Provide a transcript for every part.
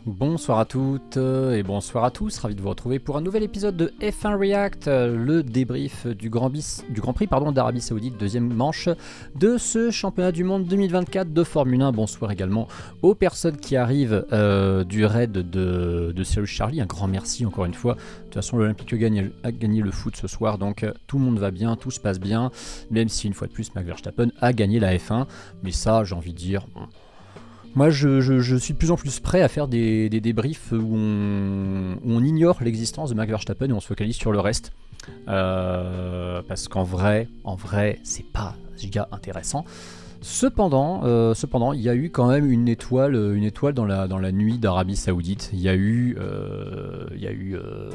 Bonsoir à toutes et bonsoir à tous, ravi de vous retrouver pour un nouvel épisode de F1 React, le débrief du Grand Prix d'Arabie Saoudite, deuxième manche de ce championnat du monde 2024 de Formule 1. Bonsoir également aux personnes qui arrivent du raid de Cyrus Charlie, un grand merci encore une fois. De toute façon l'Olympique a gagné le foot ce soir, donc tout le monde va bien, tout se passe bien, même si une fois de plus Max Verstappen a gagné la F1, mais ça j'ai envie de dire... Moi, je suis de plus en plus prêt à faire des débriefs où on ignore l'existence de Max Verstappen et on se focalise sur le reste. Parce qu'en vrai, c'est pas giga intéressant. Cependant, il y a eu quand même une étoile dans la nuit d'Arabie Saoudite. Il y a eu,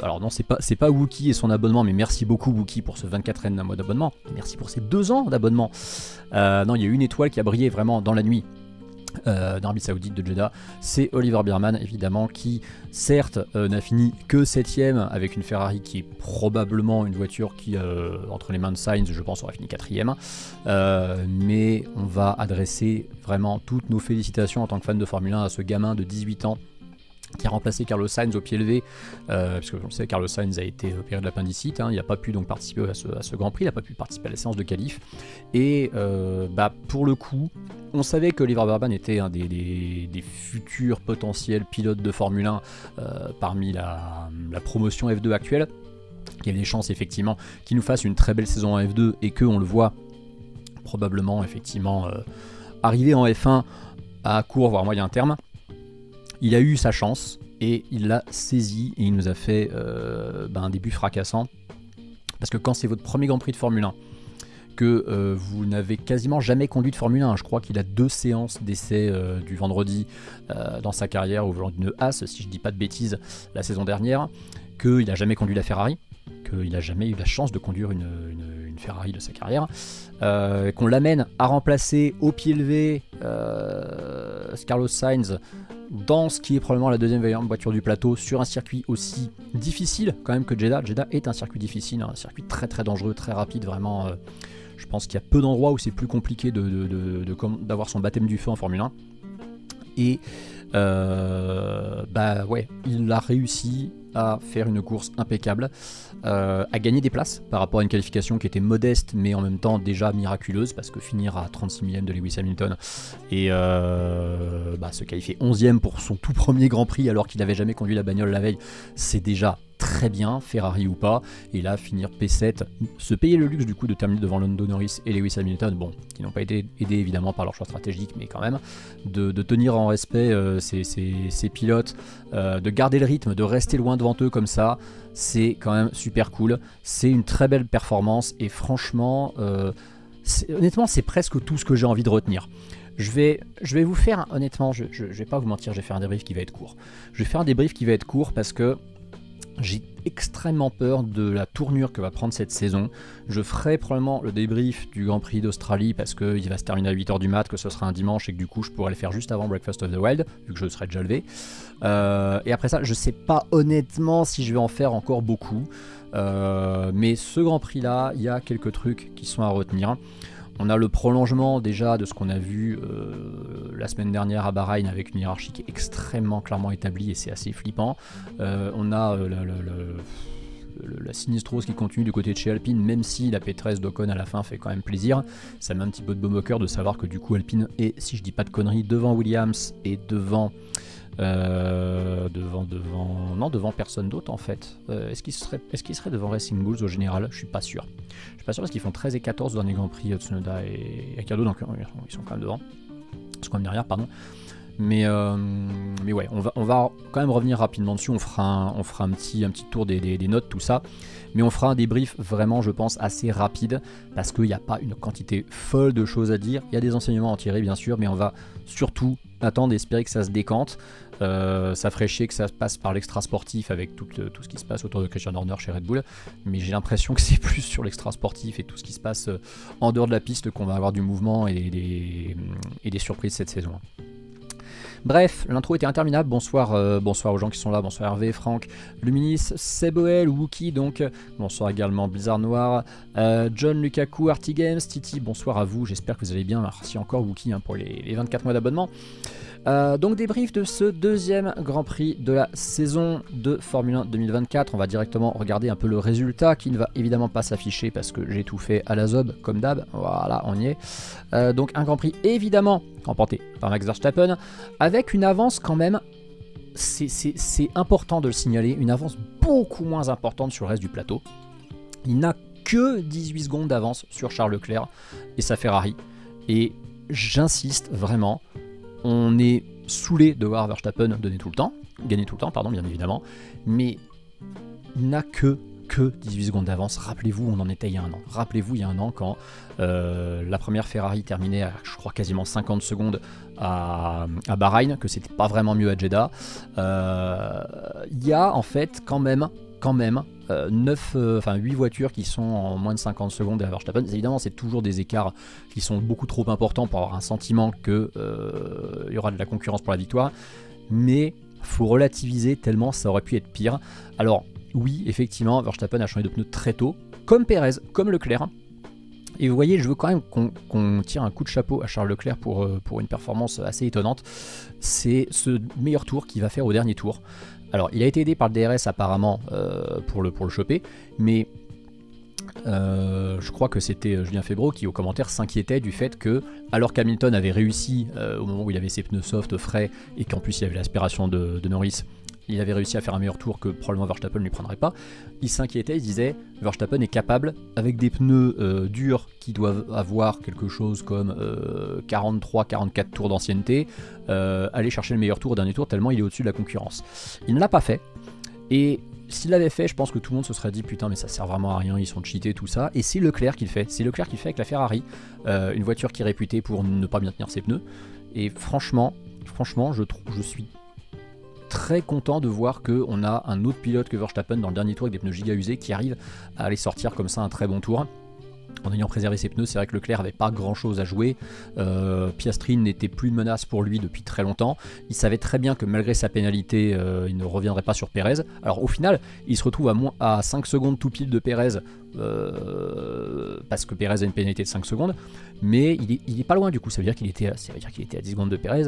alors non, c'est pas Wookie et son abonnement, mais merci beaucoup Wookie pour ce 24e mois d'abonnement. Merci pour ces 2 ans d'abonnement. Non, il y a eu une étoile qui a brillé vraiment dans la nuit d'Arabie Saoudite de Jeddah, c'est Oliver Biermann évidemment, qui certes n'a fini que 7ème avec une Ferrari qui est probablement une voiture qui entre les mains de Sainz je pense aura fini 4ème, mais on va adresser vraiment toutes nos félicitations en tant que fan de Formule 1 à ce gamin de 18 ans qui a remplacé Carlos Sainz au pied levé, parce que on sait Carlos Sainz a été opéré de l'appendicite, il n'a pas pu donc participer à ce Grand Prix, il n'a pas pu participer à la séance de qualif, et pour le coup, on savait que Oliver Biermann était un des futurs potentiels pilotes de Formule 1 parmi la promotion F2 actuelle, il y avait des chances effectivement qu'il nous fasse une très belle saison en F2 et qu'on le voit probablement effectivement arriver en F1 à court voire moyen terme. Il a eu sa chance et il l'a saisi et il nous a fait un début fracassant. Parce que quand c'est votre premier Grand Prix de Formule 1, que vous n'avez quasiment jamais conduit de Formule 1, je crois qu'il a 2 séances d'essai du vendredi dans sa carrière au volant d'une Haas, si je dis pas de bêtises, la saison dernière, qu'il n'a jamais conduit la Ferrari, qu'il n'a jamais eu la chance de conduire une Ferrari de sa carrière, qu'on l'amène à remplacer au pied levé Carlos Sainz dans ce qui est probablement la deuxième voiture du plateau sur un circuit aussi difficile quand même que Jeddah. Jeddah est un circuit difficile, un circuit très très dangereux, très rapide, vraiment. Je pense qu'il y a peu d'endroits où c'est plus compliqué d'avoir son baptême du feu en Formule 1. Et il a réussi à faire une course impeccable, à gagner des places par rapport à une qualification qui était modeste mais en même temps déjà miraculeuse, parce que finir à 36 millième de Lewis Hamilton et se qualifier 11ème pour son tout premier Grand Prix alors qu'il n'avait jamais conduit la bagnole la veille, c'est déjà très bien, Ferrari ou pas, et là finir P7, se payer le luxe du coup de terminer devant Lando Norris et Lewis Hamilton, bon, qui n'ont pas été aidés évidemment par leur choix stratégique, mais quand même, de tenir en respect ces pilotes, de garder le rythme, de rester loin devant eux comme ça, c'est quand même super cool, c'est une très belle performance, et franchement, honnêtement c'est presque tout ce que j'ai envie de retenir. Je vais vous faire, honnêtement, je vais pas vous mentir, je vais faire un débrief qui va être court. Je vais faire un débrief qui va être court parce que j'ai extrêmement peur de la tournure que va prendre cette saison. Je ferai probablement le débrief du Grand Prix d'Australie parce qu'il va se terminer à 8h du mat, que ce sera un dimanche et que du coup je pourrai le faire juste avant Breakfast of the Wild, vu que je serai déjà levé. Et après ça, je sais pas honnêtement si je vais en faire encore beaucoup. Mais ce Grand Prix là, il y a quelques trucs qui sont à retenir. On a le prolongement déjà de ce qu'on a vu la semaine dernière à Bahreïn avec une hiérarchie qui est extrêmement clairement établie et c'est assez flippant. On a la sinistrose qui continue du côté de chez Alpine, même si la P13 d'Ocon à la fin fait quand même plaisir. Ça met un petit peu de baume au cœur de savoir que du coup Alpine est, si je dis pas de conneries, devant Williams et devant personne d'autre en fait. Est-ce qu'il serait devant Racing Bulls au général? Je suis pas sûr parce qu'ils font 13 et 14 dans les Grands Prix, Tsunoda et Ricciardo, donc ils sont quand même devant, ils sont quand même derrière, pardon. Mais ouais, on va quand même revenir rapidement dessus, on fera un petit tour des notes, tout ça, mais on fera un débrief vraiment, je pense, assez rapide, parce qu'il n'y a pas une quantité folle de choses à dire, il y a des enseignements à en tirer bien sûr, mais on va surtout attendre et espérer que ça se décante. Ça ferait chier que ça passe par l'extra sportif avec tout ce qui se passe autour de Christian Horner chez Red Bull, mais j'ai l'impression que c'est plus sur l'extra sportif et tout ce qui se passe en dehors de la piste qu'on va avoir du mouvement et des surprises cette saison. Bref, l'intro était interminable. Bonsoir aux gens qui sont là. Bonsoir Hervé, Franck, Luminis, Seboel, Wookie, donc. Bonsoir également Blizzard Noir, John, Lukaku, Artigames, Titi. Bonsoir à vous. J'espère que vous allez bien. Merci encore Wookie pour les 24 mois d'abonnement. Donc débrief de ce deuxième Grand Prix de la saison de Formule 1 2024. On va directement regarder un peu le résultat qui ne va évidemment pas s'afficher parce que j'ai tout fait à la zob comme d'hab. Voilà, on y est. Donc un Grand Prix évidemment remporté par Max Verstappen avec une avance quand même, c'est important de le signaler, une avance beaucoup moins importante sur le reste du plateau. Il n'a que 18 secondes d'avance sur Charles Leclerc et sa Ferrari. Et j'insiste vraiment, on est saoulé de voir Verstappen gagner tout le temps, bien évidemment, mais il n'a que 18 secondes d'avance. Rappelez-vous, on en était il y a un an. Rappelez-vous, il y a un an, quand la première Ferrari terminait à, je crois, quasiment 50 secondes à Bahreïn, que c'était pas vraiment mieux à Jeddah. Il y a en fait quand même 8 voitures qui sont en moins de 50 secondes derrière Verstappen. Évidemment, c'est toujours des écarts qui sont beaucoup trop importants pour avoir un sentiment qu'il y aura de la concurrence pour la victoire. Mais faut relativiser tellement ça aurait pu être pire. Alors, oui, effectivement, Verstappen a changé de pneus très tôt, comme Perez, comme Leclerc. Et vous voyez, je veux quand même qu'on tire un coup de chapeau à Charles Leclerc pour une performance assez étonnante. C'est ce meilleur tour qu'il va faire au dernier tour. Alors, il a été aidé par le DRS apparemment pour le choper, mais je crois que c'était Julien Febvre qui, au commentaire, s'inquiétait du fait que, alors qu'Hamilton avait réussi au moment où il avait ses pneus soft frais et qu'en plus il y avait l'aspiration de Norris, il avait réussi à faire un meilleur tour que probablement Verstappen ne lui prendrait pas. Il s'inquiétait, il disait Verstappen est capable, avec des pneus durs qui doivent avoir quelque chose comme 43-44 tours d'ancienneté, aller chercher le meilleur tour au dernier tour tellement il est au-dessus de la concurrence. Il ne l'a pas fait, et s'il l'avait fait, je pense que tout le monde se serait dit putain mais ça sert vraiment à rien, ils sont cheatés, tout ça. Et c'est Leclerc qui le fait, avec la Ferrari, une voiture qui est réputée pour ne pas bien tenir ses pneus. Et franchement, je suis très content de voir qu'on a un autre pilote que Verstappen dans le dernier tour avec des pneus giga usés qui arrive à aller sortir comme ça un très bon tour. En ayant préservé ses pneus, c'est vrai que Leclerc n'avait pas grand chose à jouer. Piastri n'était plus une menace pour lui depuis très longtemps. Il savait très bien que malgré sa pénalité, il ne reviendrait pas sur Pérez. Alors au final, il se retrouve à 5 secondes tout pile de Pérez, parce que Pérez a une pénalité de 5 secondes. Mais il est pas loin du coup, ça veut dire qu'il était à 10 secondes de Pérez,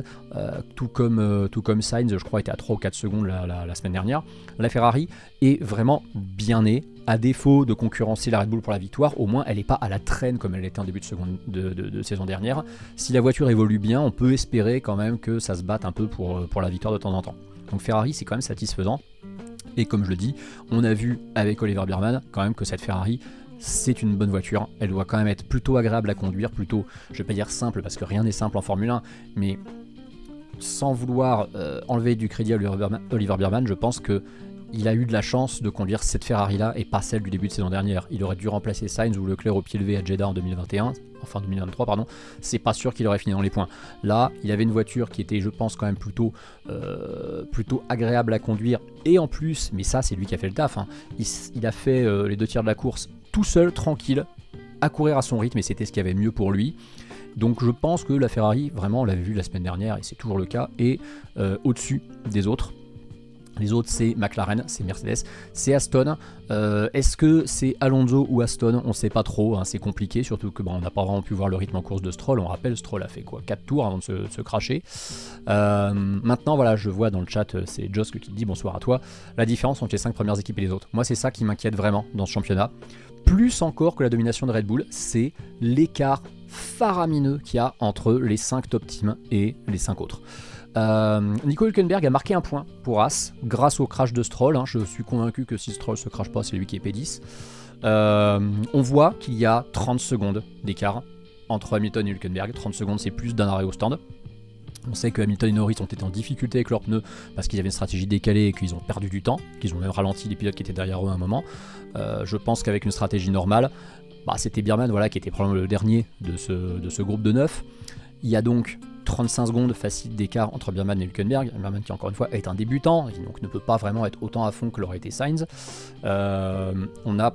tout comme Sainz, je crois, était à 3 ou 4 secondes la semaine dernière. La Ferrari est vraiment bien née. À défaut de concurrencer la Red Bull pour la victoire, au moins elle n'est pas à la traîne comme elle était en début de saison dernière. Si la voiture évolue bien, on peut espérer quand même que ça se batte un peu pour la victoire de temps en temps. Donc Ferrari, c'est quand même satisfaisant. Et comme je le dis, on a vu avec Oliver Biermann quand même que cette Ferrari, c'est une bonne voiture. Elle doit quand même être plutôt agréable à conduire, plutôt, je vais pas dire simple parce que rien n'est simple en Formule 1, mais sans vouloir enlever du crédit à Oliver Biermann, je pense que il a eu de la chance de conduire cette Ferrari-là et pas celle du début de saison dernière. Il aurait dû remplacer Sainz ou Leclerc au pied levé à Jeddah en 2023, pardon. C'est pas sûr qu'il aurait fini dans les points. Là, il avait une voiture qui était, je pense, quand même plutôt agréable à conduire. Et en plus, mais ça, c'est lui qui a fait le taf, hein, il a fait les 2 tiers de la course tout seul, tranquille, à courir à son rythme, et c'était ce qu'il y avait mieux pour lui. Donc je pense que la Ferrari, vraiment, on l'avait vu la semaine dernière, et c'est toujours le cas, est au-dessus des autres. Les autres, c'est McLaren, c'est Mercedes, c'est Aston. Est-ce que c'est Alonso ou Aston? On ne sait pas trop, hein, c'est compliqué, surtout que on n'a pas vraiment pu voir le rythme en course de Stroll. On rappelle, Stroll a fait quoi, 4 tours avant de se cracher. Maintenant, voilà, je vois dans le chat, c'est Josk qui dit bonsoir à toi, la différence entre les 5 premières équipes et les autres. Moi, c'est ça qui m'inquiète vraiment dans ce championnat. Plus encore que la domination de Red Bull, c'est l'écart faramineux qu'il y a entre les 5 top teams et les 5 autres. Nico Hülkenberg a marqué un point pour As grâce au crash de Stroll, hein. Je suis convaincu que si Stroll se crache pas, c'est lui qui est P10. On voit qu'il y a 30 secondes d'écart entre Hamilton et Hülkenberg. 30 secondes, c'est plus d'un arrêt au stand. On sait que Hamilton et Norris ont été en difficulté avec leurs pneus parce qu'ils avaient une stratégie décalée et qu'ils ont perdu du temps, qu'ils ont même ralenti les pilotes qui étaient derrière eux à un moment. Je pense qu'avec une stratégie normale, c'était Biermann, voilà, qui était probablement le dernier de ce groupe de 9. Il y a donc 35 secondes facile d'écart entre Biermann et Hülkenberg. Biermann qui encore une fois est un débutant, et donc ne peut pas vraiment être autant à fond que l'aurait été Sainz. On a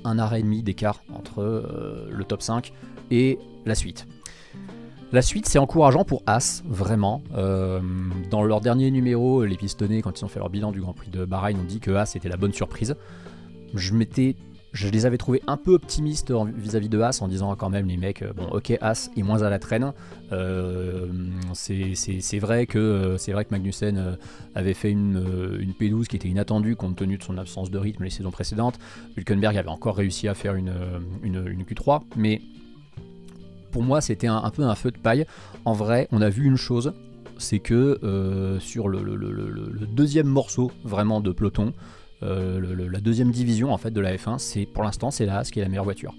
un arrêt et demi d'écart entre le top 5 et la suite. La suite, c'est encourageant pour As, vraiment. Dans leur dernier numéro, les pistonnés, quand ils ont fait leur bilan du Grand Prix de Bahreïn, ont dit que As était la bonne surprise. Je je les avais trouvés un peu optimistes vis-à-vis de As en disant quand même les mecs, bon ok As est moins à la traîne, c'est vrai que Magnussen avait fait une P12 qui était inattendue compte tenu de son absence de rythme les saisons précédentes. Hülkenberg avait encore réussi à faire une Q3, mais pour moi c'était un peu un feu de paille. En vrai on a vu une chose, c'est que sur le deuxième morceau vraiment de peloton, la deuxième division en fait de la F1, pour l'instant c'est la Haas qui est la meilleure voiture.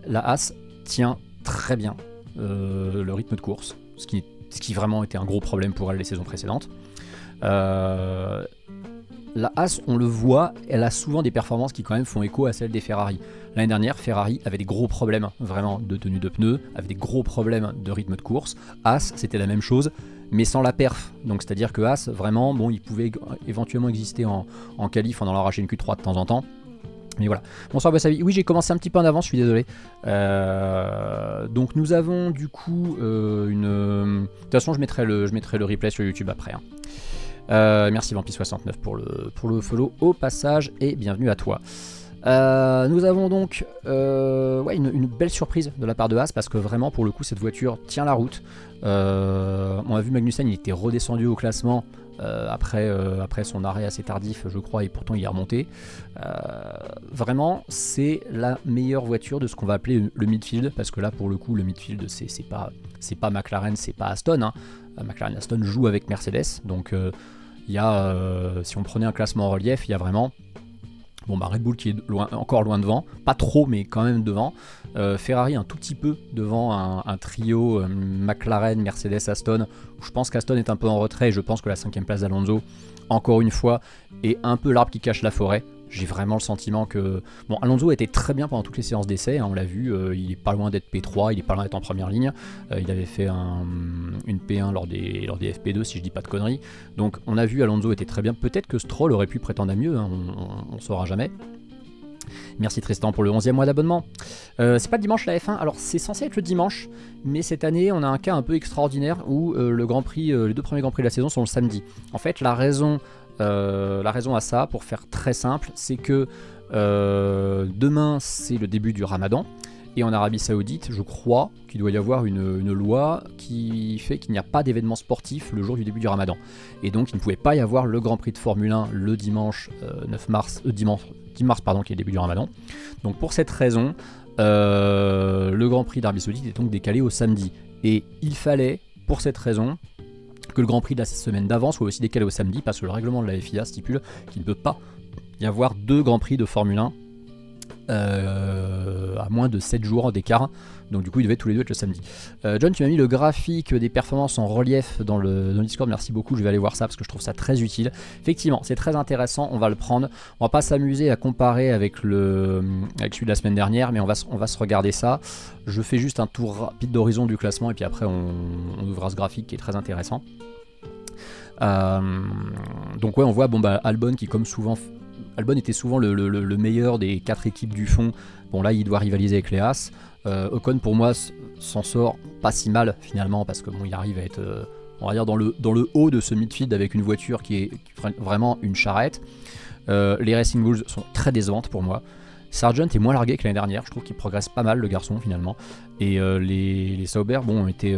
La Haas tient très bien le rythme de course, ce qui vraiment était un gros problème pour elle les saisons précédentes. La Haas, on le voit, elle a souvent des performances qui quand même font écho à celles des Ferrari. L'année dernière, Ferrari avait des gros problèmes vraiment de tenue de pneus, avait des gros problèmes de rythme de course. Haas, c'était la même chose, mais sans la perf. Donc c'est-à-dire que Haas, vraiment, bon, il pouvait éventuellement exister en qualif en allant arracher une Q3 de temps en temps. Mais voilà. Bonsoir Bassavi. Oui, j'ai commencé un petit peu en avance, je suis désolé. Donc nous avons du coup de toute façon, je mettrai le replay sur YouTube après. Hein. Merci Vampi69 pour le follow au passage et bienvenue à toi. Nous avons donc une belle surprise de la part de Haas parce que vraiment pour le coup cette voiture tient la route. On a vu Magnussen, il était redescendu au classement après son arrêt assez tardif je crois, et pourtant il est remonté. Vraiment c'est la meilleure voiture de ce qu'on va appeler le midfield, parce que là pour le coup le midfield c'est pas McLaren, c'est pas Aston, hein. McLaren et Aston jouent avec Mercedes, donc il y a, si on prenait un classement en relief, il y a vraiment Red Bull qui est encore loin devant, pas trop mais quand même devant, Ferrari un tout petit peu devant un trio McLaren, Mercedes, Aston, où je pense qu'Aston est un peu en retrait et je pense que la 5ème place d'Alonso, encore une fois, est un peu l'arbre qui cache la forêt. J'ai vraiment le sentiment que... Bon, Alonso était très bien pendant toutes les séances d'essai, hein, on l'a vu, il est pas loin d'être P3, il est pas loin d'être en première ligne, il avait fait une P1 lors des FP2 si je dis pas de conneries, donc on a vu Alonso était très bien, peut-être que Stroll aurait pu prétendre à mieux, hein, on saura jamais. Merci Tristan pour le 11e mois d'abonnement. C'est pas dimanche la F1, alors c'est censé être le dimanche, mais cette année on a un cas un peu extraordinaire où les 2 premiers Grands Prix de la saison sont le samedi. En fait la raison à ça, pour faire très simple, c'est que demain c'est le début du Ramadan, et en Arabie Saoudite, je crois qu'il doit y avoir une loi qui fait qu'il n'y a pas d'événement sportif le jour du début du Ramadan. Et donc il ne pouvait pas y avoir le Grand Prix de Formule 1 le dimanche 10 mars, qui est le début du Ramadan. Donc pour cette raison, le Grand Prix d'Arabie Saoudite est donc décalé au samedi. Et il fallait, pour cette raison, que le Grand Prix de la semaine d'avant soit aussi décalé au samedi, parce que le règlement de la FIA stipule qu'il ne peut pas y avoir 2 Grands Prix de Formule 1 à moins de 7 jours d'écart, donc du coup ils devaient tous les deux être le samedi. John, tu m'as mis le graphique des performances en relief dans le Discord, merci beaucoup, je vais aller voir ça parce que je trouve ça très utile. Effectivement c'est très intéressant, on va le prendre, on va pas s'amuser à comparer avec celui de la semaine dernière, mais on va se regarder ça. Je fais juste un tour rapide d'horizon du classement et puis après on ouvrira ce graphique qui est très intéressant. Donc ouais, on voit Albon qui, comme souvent, Albon était souvent le meilleur des 4 équipes du fond. Bon là il doit rivaliser avec les Haas. Ocon pour moi s'en sort pas si mal finalement, parce que il arrive à être on va dire dans le haut de ce midfield avec une voiture qui est vraiment une charrette. Les Racing Bulls sont très décevantes pour moi. Sargent est moins largué que l'année dernière, je trouve qu'il progresse pas mal le garçon finalement. Et les Sauber ont été...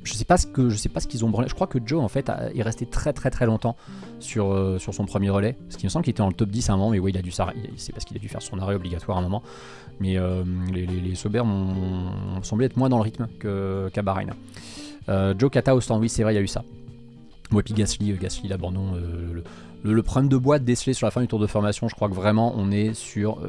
je sais pas ce qu'ils ont branlé. Je crois que Joe en fait est resté très très très longtemps sur son premier relais, parce qu'il me semble qu'il était dans le top 10 à un moment, mais oui c'est parce qu'il a dû faire son arrêt obligatoire à un moment. Mais les Sauber m'ont semblé être moins dans le rythme qu'à Bahreïn. Joe Kata au stand, oui c'est vrai, il y a eu ça. Ouais, puis Gasly l'abandon, le problème de boîte décelé sur la fin du tour de formation, je crois que vraiment on est sur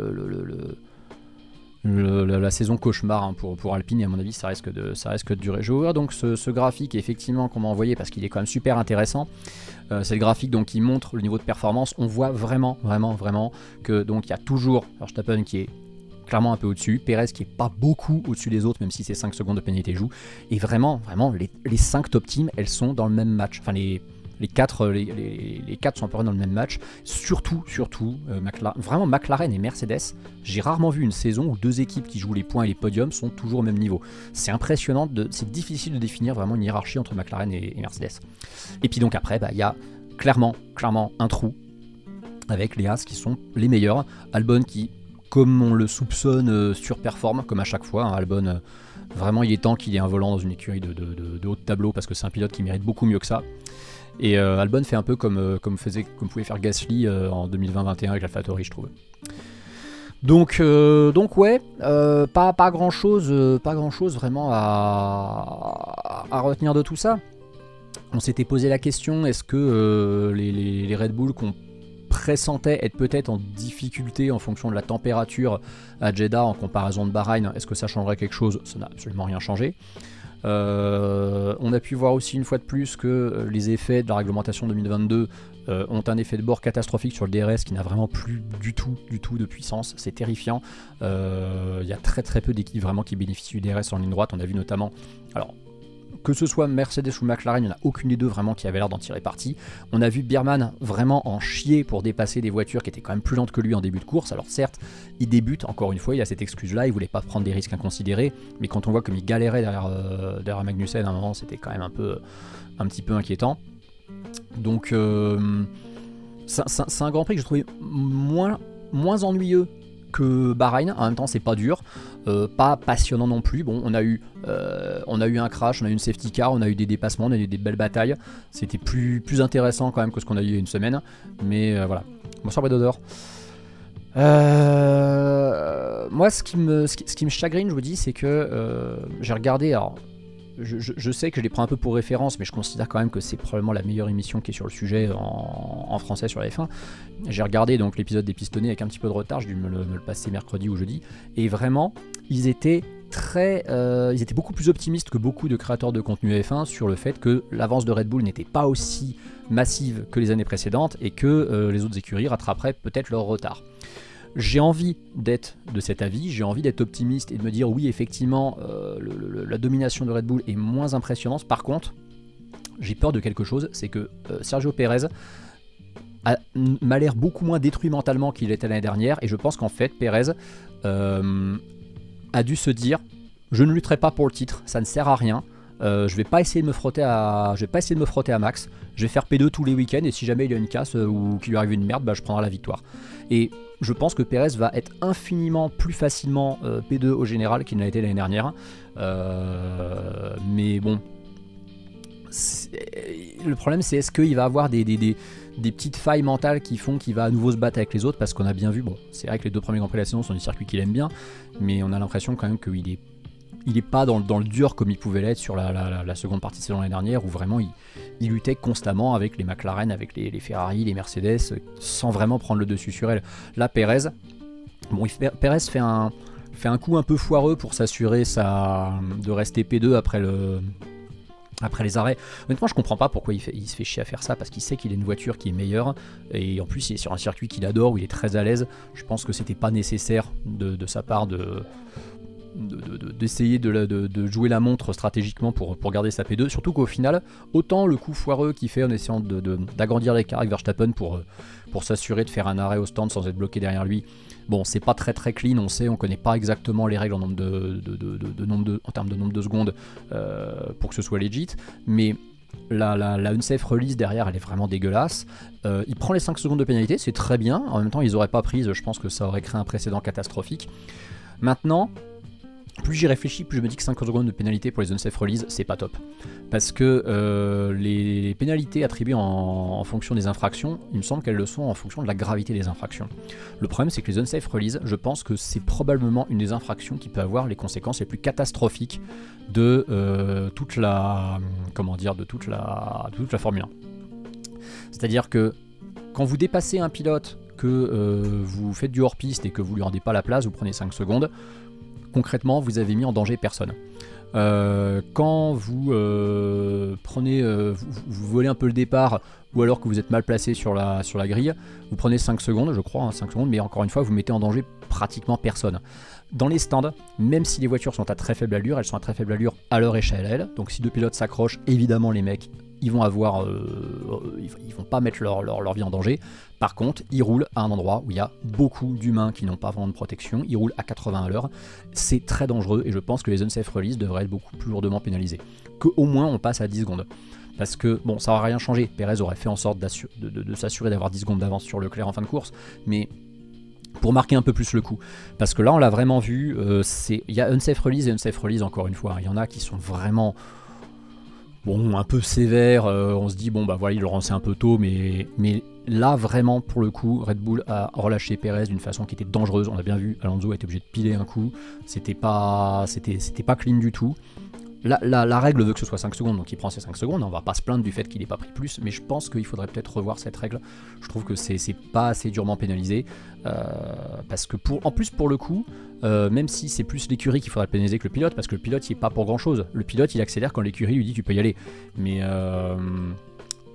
la saison cauchemar hein, pour Alpine, et à mon avis ça risque de durer. Je vais ouvrir donc ce graphique effectivement qu'on m'a envoyé parce qu'il est quand même super intéressant. C'est le graphique donc qui montre le niveau de performance. On voit vraiment que donc il y a toujours Verstappen qui est clairement un peu au-dessus, Perez qui est pas beaucoup au-dessus des autres, même si ces 5 secondes de pénalité jouent, et vraiment les 5 top teams elles sont dans le même match, enfin les 4 sont à peu près dans le même match, surtout vraiment McLaren et Mercedes. J'ai rarement vu une saison où 2 équipes qui jouent les points et les podiums sont toujours au même niveau. C'est impressionnant, c'est difficile de définir vraiment une hiérarchie entre McLaren et Mercedes. Et puis donc après, il y a clairement un trou avec les As qui sont les meilleurs. Albon qui, comme on le soupçonne, surperforme comme à chaque fois, hein. Albon, vraiment il est temps qu'il ait un volant dans une écurie de haut de tableau parce que c'est un pilote qui mérite beaucoup mieux que ça. Et Albon fait un peu comme pouvait faire Gasly en 2020-21 avec l'AlphaTauri, je trouve. Donc ouais, pas grand chose vraiment à retenir de tout ça. On s'était posé la question, est-ce que les Red Bull qu'on pressentait être peut-être en difficulté en fonction de la température à Jeddah en comparaison de Bahreïn, est-ce que ça changerait quelque chose? Ça n'a absolument rien changé. On a pu voir aussi une fois de plus que les effets de la réglementation 2022 ont un effet de bord catastrophique sur le DRS qui n'a vraiment plus du tout de puissance. C'est terrifiant. Il y a très peu d'équipes vraiment qui bénéficient du DRS en ligne droite. On a vu notamment, alors que ce soit Mercedes ou McLaren, il n'y en a aucune des deux vraiment qui avait l'air d'en tirer parti. On a vu Biermann vraiment en chier pour dépasser des voitures qui étaient quand même plus lentes que lui en début de course. Alors certes, il débute, encore une fois, il a cette excuse-là, il voulait pas prendre des risques inconsidérés, mais quand on voit comme il galérait derrière Magnussen à un moment, c'était quand même un petit peu inquiétant. Donc c'est un Grand Prix que je trouvais moins ennuyeux que Bahreïn. En même temps, c'est pas dur, pas passionnant non plus. Bon, on a eu un crash, on a eu une safety car, on a eu des dépassements, on a eu des belles batailles. C'était plus intéressant quand même que ce qu'on a eu il y a une semaine. Mais voilà. Bonsoir Bédodor. Moi, ce qui me chagrine, je vous dis, c'est que j'ai regardé. Alors, je sais que je les prends un peu pour référence, mais je considère quand même que c'est probablement la meilleure émission qui est sur le sujet en français sur la F1. J'ai regardé donc l'épisode des pistonnés avec un petit peu de retard, j'ai dû me le passer mercredi ou jeudi, et vraiment, ils étaient beaucoup plus optimistes que beaucoup de créateurs de contenu F1 sur le fait que l'avance de Red Bull n'était pas aussi massive que les années précédentes et que les autres écuries rattraperaient peut-être leur retard. J'ai envie d'être de cet avis, j'ai envie d'être optimiste et de me dire oui, effectivement, la domination de Red Bull est moins impressionnante. Par contre, j'ai peur de quelque chose, c'est que Sergio Pérez m'a l'air beaucoup moins détruit mentalement qu'il était l'année dernière, et je pense qu'en fait, Pérez a dû se dire je ne lutterai pas pour le titre, ça ne sert à rien. Je vais pas essayer de me frotter à Max. Je vais faire P2 tous les week-ends et si jamais il y a une casse ou qu'il lui arrive une merde, bah, je prendrai la victoire. Et je pense que Pérez va être infiniment plus facilement P2 au général qu'il n'a été l'année dernière. Mais bon, le problème c'est est-ce qu'il va avoir des petites failles mentales qui font qu'il va à nouveau se battre avec les autres, parce qu'on a bien vu, bon, c'est vrai que les deux premiers Grands Prix de la saison sont des circuits qu'il aime bien, mais on a l'impression quand même qu'il est pas dans le dur comme il pouvait l'être sur la seconde partie de saison l'année dernière, où vraiment il luttait constamment avec les McLaren, avec les Ferrari, les Mercedes, sans vraiment prendre le dessus sur elle. Là, Pérez fait un coup un peu foireux pour s'assurer de rester P2 après les arrêts. Honnêtement, je comprends pas pourquoi il se fait chier à faire ça, parce qu'il sait qu'il a une voiture qui est meilleure, et en plus il est sur un circuit qu'il adore, où il est très à l'aise. Je pense que c'était pas nécessaire de sa part d'essayer de jouer la montre stratégiquement pour garder sa P2, surtout qu'au final, autant le coup foireux qu'il fait en essayant d'agrandir l'écart avec Verstappen pour s'assurer de faire un arrêt au stand sans être bloqué derrière lui, bon, c'est pas très clean, on connaît pas exactement les règles en termes de nombre de secondes pour que ce soit legit, mais la unsafe release derrière, elle est vraiment dégueulasse. Il prend les 5 secondes de pénalité, c'est très bien, en même temps ils auraient pas prise, je pense que ça aurait créé un précédent catastrophique. Maintenant, plus j'y réfléchis, plus je me dis que 5 secondes de pénalité pour les unsafe release, c'est pas top. Parce que les pénalités attribuées en fonction des infractions, il me semble qu'elles le sont en fonction de la gravité des infractions. Le problème, c'est que les unsafe release, je pense que c'est probablement une des infractions qui peut avoir les conséquences les plus catastrophiques de toute la Formule 1. C'est-à-dire que quand vous dépassez un pilote, que vous faites du hors-piste et que vous lui rendez pas la place, vous prenez 5 secondes, concrètement, vous avez mis en danger personne. Quand vous vous volez un peu le départ, ou alors que vous êtes mal placé sur la grille, vous prenez 5 secondes, je crois, 5 secondes, mais encore une fois, vous mettez en danger pratiquement personne. Dans les stands, même si les voitures sont à très faible allure, elles sont à très faible allure à leur échelle. Donc si deux pilotes s'accrochent, évidemment les mecs, ils vont avoir, ils vont pas mettre leur vie en danger. Par contre, ils roulent à un endroit où il y a beaucoup d'humains qui n'ont pas vraiment de protection, ils roulent à 80 à l'heure, c'est très dangereux et je pense que les unsafe release devraient être beaucoup plus lourdement pénalisés. Qu'au moins on passe à 10 secondes. Parce que, bon, ça n'aura rien changé, Pérez aurait fait en sorte de s'assurer d'avoir 10 secondes d'avance sur Leclerc en fin de course, mais pour marquer un peu plus le coup. Parce que là, on l'a vraiment vu, il y a unsafe release et unsafe release encore une fois. Il y en a qui sont vraiment, bon, un peu sévères. On se dit, bon, bah voilà, il le lancé un peu tôt, mais là, vraiment, pour le coup, Red Bull a relâché Pérez d'une façon qui était dangereuse. On a bien vu, Alonso a été obligé de piler un coup. C'était pas clean du tout. La règle veut que ce soit 5 secondes, donc il prend ses 5 secondes. On va pas se plaindre du fait qu'il n'ait pas pris plus, mais je pense qu'il faudrait peut-être revoir cette règle. Je trouve que c'est pas assez durement pénalisé. Parce que en plus, pour le coup, même si c'est plus l'écurie qu'il faudrait pénaliser que le pilote, parce que le pilote il est pas pour grand chose. Le pilote il accélère quand l'écurie lui dit tu peux y aller. Mais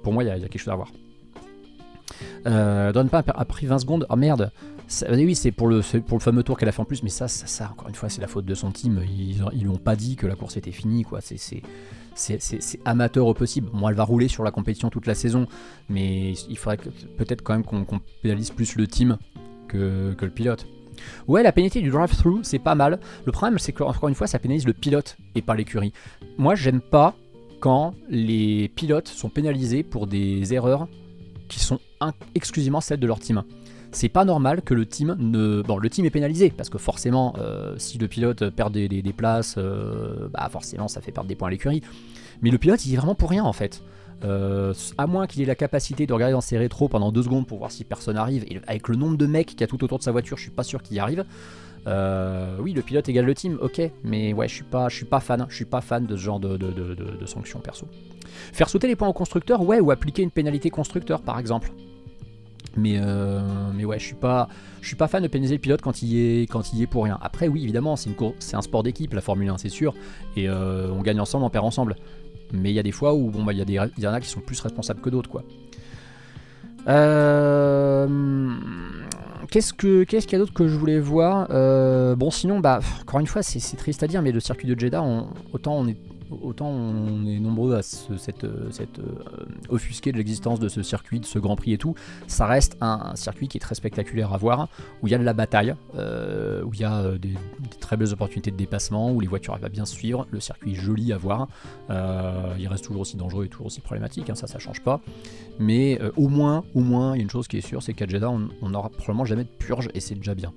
pour moi, il y a quelque chose à voir. Donpa a pris 20 secondes. Oh merde! Oui, c'est pour le fameux tour qu'elle a fait en plus, mais ça, encore une fois, c'est la faute de son team. Ils lui ont pas dit que la course était finie, quoi. C'est amateur au possible. Moi, elle va rouler sur la compétition toute la saison, mais il faudrait peut-être quand même qu'on pénalise plus le team que le pilote. Ouais, la pénalité du drive-thru, c'est pas mal. Le problème, c'est qu'encore une fois, ça pénalise le pilote et pas l'écurie. Moi, j'aime pas quand les pilotes sont pénalisés pour des erreurs qui sont exclusivement celles de leur team. C'est pas normal que le team le team est pénalisé, parce que forcément, si le pilote perd des places, bah forcément ça fait perdre des points à l'écurie. Mais le pilote, il est vraiment pour rien en fait. À moins qu'il ait la capacité de regarder dans ses rétros pendant 2 secondes pour voir si personne arrive, et avec le nombre de mecs qu'il y a tout autour de sa voiture, je suis pas sûr qu'il y arrive. Oui, le pilote égale le team, ok, mais ouais, je suis pas fan de ce genre de sanctions perso. Faire sauter les points au constructeur, ouais, ou appliquer une pénalité constructeur par exemple. Mais ouais, je suis pas fan de pénaliser le pilote quand il est pour rien. Après, oui, évidemment, c'est un sport d'équipe, la Formule 1, c'est sûr, et on gagne ensemble, on perd ensemble. Mais il y a des fois où bon, bah, il y en a qui sont plus responsables que d'autres, quoi. Qu'est-ce qu'il y a d'autre que je voulais voir? Bon, sinon, bah, encore une fois, c'est triste à dire, mais le circuit de Jeddah, autant on est nombreux à s'être offusqué de l'existence de ce circuit, de ce Grand Prix et tout, ça reste un circuit qui est très spectaculaire à voir, où il y a de la bataille, où il y a des très belles opportunités de dépassement, où les voitures arrivent à bien se suivre, le circuit est joli à voir, il reste toujours aussi dangereux et toujours aussi problématique, hein, ça change pas, mais au moins, il y a une chose qui est sûre, c'est qu'à Jeddah, on n'aura probablement jamais de purge, et c'est déjà bien.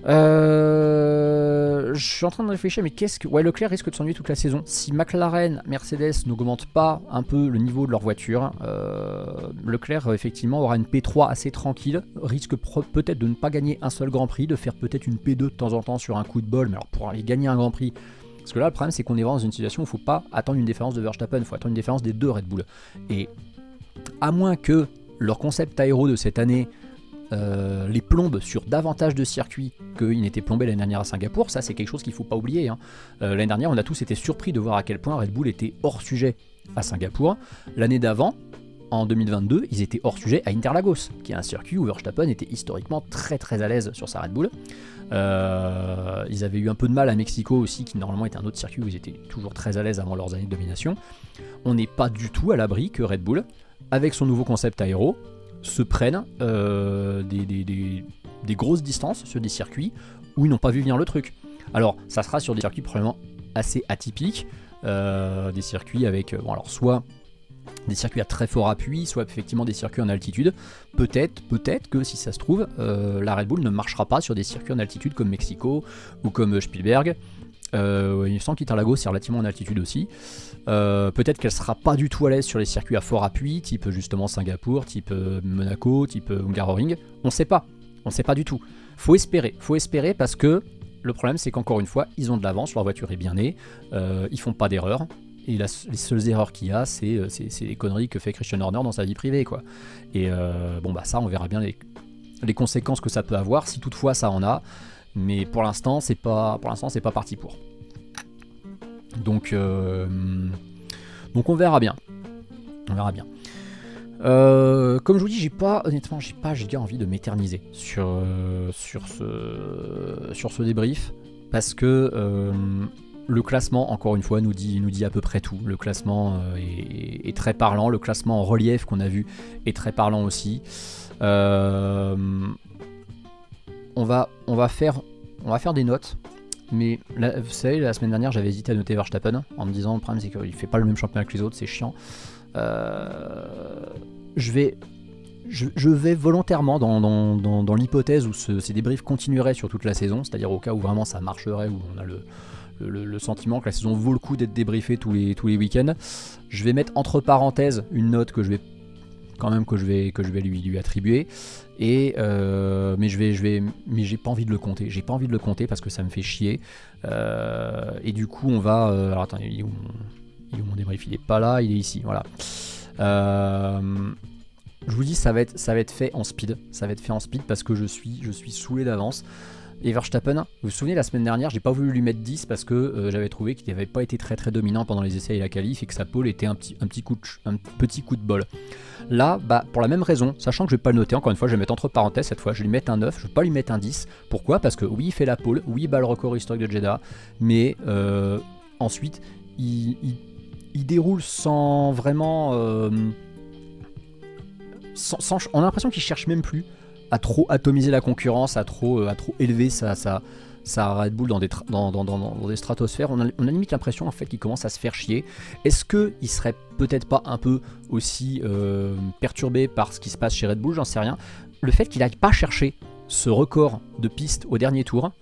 Je suis en train de réfléchir, mais ouais, Leclerc risque de s'ennuyer toute la saison. Si McLaren, Mercedes n'augmentent pas un peu le niveau de leur voiture, Leclerc effectivement aura une P3 assez tranquille, risque peut-être de ne pas gagner un seul Grand Prix, de faire peut-être une P2 de temps en temps sur un coup de bol, mais alors pour aller gagner un Grand Prix, parce que là le problème c'est qu'on est vraiment dans une situation où il ne faut pas attendre une différence de Verstappen, il faut attendre une différence des deux Red Bull. Et à moins que leur concept aéro de cette année les plombe sur davantage de circuits qu'ils n'étaient plombés l'année dernière à Singapour, ça c'est quelque chose qu'il ne faut pas oublier, hein. L'année dernière on a tous été surpris de voir à quel point Red Bull était hors sujet à Singapour. L'année d'avant, en 2022, ils étaient hors sujet à Interlagos, qui est un circuit où Verstappen était historiquement très très à l'aise sur sa Red Bull. Ils avaient eu un peu de mal à Mexico aussi, qui normalement était un autre circuit où ils étaient toujours très à l'aise avant leurs années de domination. On n'est pas du tout à l'abri que Red Bull, avec son nouveau concept aéro, se prennent des grosses distances sur des circuits où ils n'ont pas vu venir le truc. Alors ça sera sur des circuits probablement assez atypiques, des circuits avec alors soit des circuits à très fort appui, soit effectivement des circuits en altitude. Peut-être que si ça se trouve, la Red Bull ne marchera pas sur des circuits en altitude comme Mexico ou comme Spielberg. Il me semble qu'Interlagos c'est relativement en altitude aussi. Peut-être qu'elle sera pas du tout à l'aise sur les circuits à fort appui, type justement Singapour, type Monaco, type Hungaroring. On sait pas du tout. Faut espérer parce que le problème c'est qu'encore une fois, ils ont de l'avance, leur voiture est bien née, ils font pas d'erreurs. Et les seules erreurs qu'il y a, c'est les conneries que fait Christian Horner dans sa vie privée, quoi. Et bon bah ça, on verra bien les conséquences que ça peut avoir, si toutefois ça en a. Mais pour l'instant, c'est pas parti pour. Donc on verra bien. Comme je vous dis, j'ai pas envie de m'éterniser sur ce débrief parce que le classement, encore une fois, nous dit à peu près tout. Le classement est très parlant. Le classement en relief qu'on a vu est très parlant aussi. On va faire des notes. Mais là, vous savez, la semaine dernière, j'avais hésité à noter Verstappen en me disant le problème, c'est qu'il fait pas le même championnat que les autres, c'est chiant. Je vais volontairement dans l'hypothèse où ces débriefs continueraient sur toute la saison, c'est-à-dire au cas où vraiment ça marcherait, où on a le sentiment que la saison vaut le coup d'être débriefée tous les week-ends. Je vais mettre entre parenthèses une note que je vais lui attribuer, mais j'ai pas envie de le compter. J'ai pas envie de le compter parce que ça me fait chier. Et du coup, on va. Alors attendez, il est où mon débrief? Il est pas là, il est ici. Voilà. Je vous dis, ça va être fait en speed. Ça va être fait en speed parce que je suis saoulé d'avance. Et Verstappen, vous vous souvenez, la semaine dernière, j'ai pas voulu lui mettre 10 parce que j'avais trouvé qu'il n'avait pas été très très dominant pendant les essais et la qualif et que sa pole était un petit coup de bol. Là, pour la même raison, sachant que je vais pas le noter, encore une fois, je vais mettre entre parenthèses cette fois, je vais lui mettre un 9, je vais pas lui mettre un 10. Pourquoi? Parce que oui, il fait la pole, oui, il bat le record historique de Jeddah, mais ensuite, il déroule sans vraiment... on a l'impression qu'il cherche même plus à trop atomiser la concurrence, à trop élever sa Red Bull dans des stratosphères. On a limite l'impression en fait qu'il commence à se faire chier. Est-ce qu'il serait peut-être pas un peu aussi perturbé par ce qui se passe chez Red Bull? J'en sais rien. Le fait qu'il n'aille pas chercher ce record de piste au dernier tour,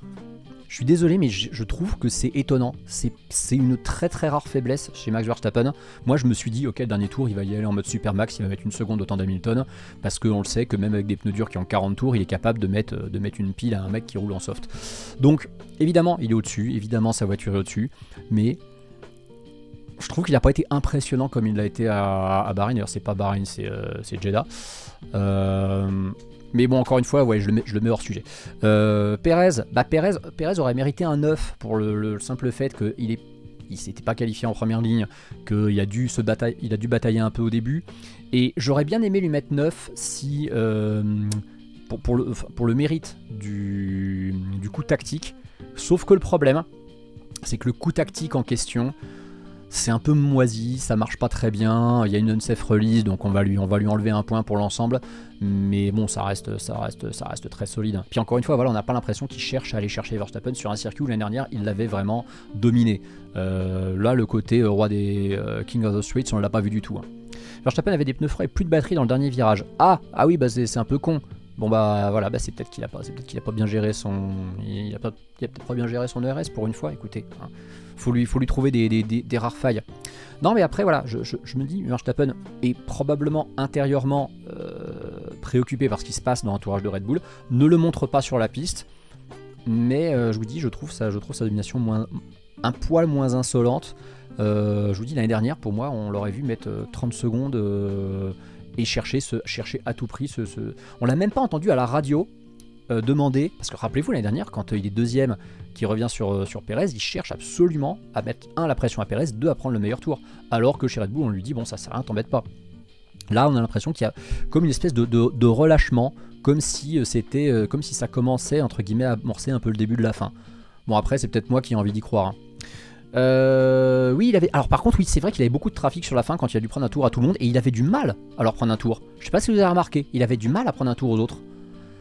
je suis désolé, mais je trouve que c'est étonnant. C'est une très très rare faiblesse chez Max Verstappen. Moi, je me suis dit, ok, le dernier tour, il va y aller en mode super max, il va mettre une seconde au temps d'Hamilton, parce qu'on le sait que même avec des pneus durs qui ont 40 tours, il est capable de mettre une pile à un mec qui roule en soft. Donc, évidemment, il est au-dessus, évidemment, sa voiture est au-dessus, mais je trouve qu'il n'a pas été impressionnant comme il l'a été à Bahreïn. D'ailleurs, c'est pas Bahreïn, c'est Jeddah. Mais bon, encore une fois, ouais, je le mets hors sujet. Pérez aurait mérité un 9 pour le simple fait qu'il s'était pas qualifié en première ligne, qu'il a dû batailler un peu au début. Et j'aurais bien aimé lui mettre 9 si, pour le mérite du coup tactique. Sauf que le problème, c'est que le coup tactique en question, c'est un peu moisi, ça marche pas très bien, il y a une unsafe release, donc on va lui enlever un point pour l'ensemble, mais bon, ça reste très solide. Puis encore une fois, voilà, on n'a pas l'impression qu'il cherche à aller chercher Verstappen sur un circuit où l'année dernière, il l'avait vraiment dominé. Là, le côté roi des King of the Streets, on l'a pas vu du tout. Hein. Verstappen avait des pneus frais et plus de batterie dans le dernier virage. Ah oui, c'est un peu con. Bon voilà, c'est peut-être qu'il a pas bien géré il a peut-être pas bien géré son ERS pour une fois, écoutez. Hein. Faut lui trouver des rares failles. Non mais après voilà, je me dis, Verstappen est probablement intérieurement préoccupé par ce qui se passe dans l'entourage de Red Bull, ne le montre pas sur la piste, mais je vous dis, je trouve sa domination un poil moins insolente. Je vous dis, l'année dernière, pour moi, on l'aurait vu mettre 30 secondes et chercher à tout prix On l'a même pas entendu à la radio demander, parce que rappelez-vous l'année dernière, quand il est deuxième, qui revient sur Pérez, il cherche absolument à mettre la pression à Pérez, à prendre le meilleur tour, alors que chez Red Bull on lui dit bon, ça sert à rien, t'embête pas. Là on a l'impression qu'il y a comme une espèce de relâchement, comme si ça commençait entre guillemets à amorcer un peu le début de la fin. Bon, après c'est peut-être moi qui ai envie d'y croire, hein. Oui, alors par contre, oui, c'est vrai qu'il avait beaucoup de trafic sur la fin quand il a dû prendre un tour à tout le monde, et il avait du mal à leur prendre un tour. Je sais pas si vous avez remarqué, il avait du mal à prendre un tour aux autres.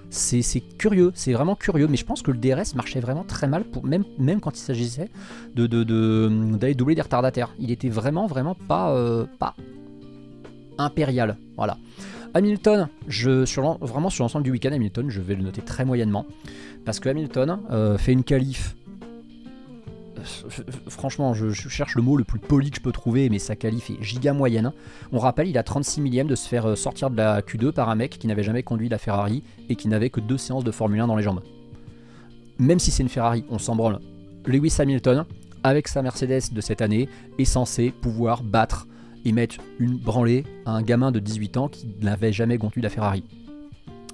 C'est curieux, c'est vraiment curieux, mais je pense que le DRS marchait vraiment très mal, même quand il s'agissait d'aller doubler des retardataires. Il était vraiment pas impérial. Voilà. Hamilton, vraiment sur l'ensemble du week-end, Hamilton, je vais le noter très moyennement, parce que Hamilton fait une qualif. Franchement, je cherche le mot le plus poli que je peux trouver, mais sa qualif est giga moyenne. On rappelle, il a 36 millièmes de se faire sortir de la Q2 par un mec qui n'avait jamais conduit la Ferrari et qui n'avait que 2 séances de Formule 1 dans les jambes. Même si c'est une Ferrari, on s'en branle. Lewis Hamilton, avec sa Mercedes de cette année, est censé pouvoir battre et mettre une branlée à un gamin de 18 ans qui n'avait jamais conduit la Ferrari.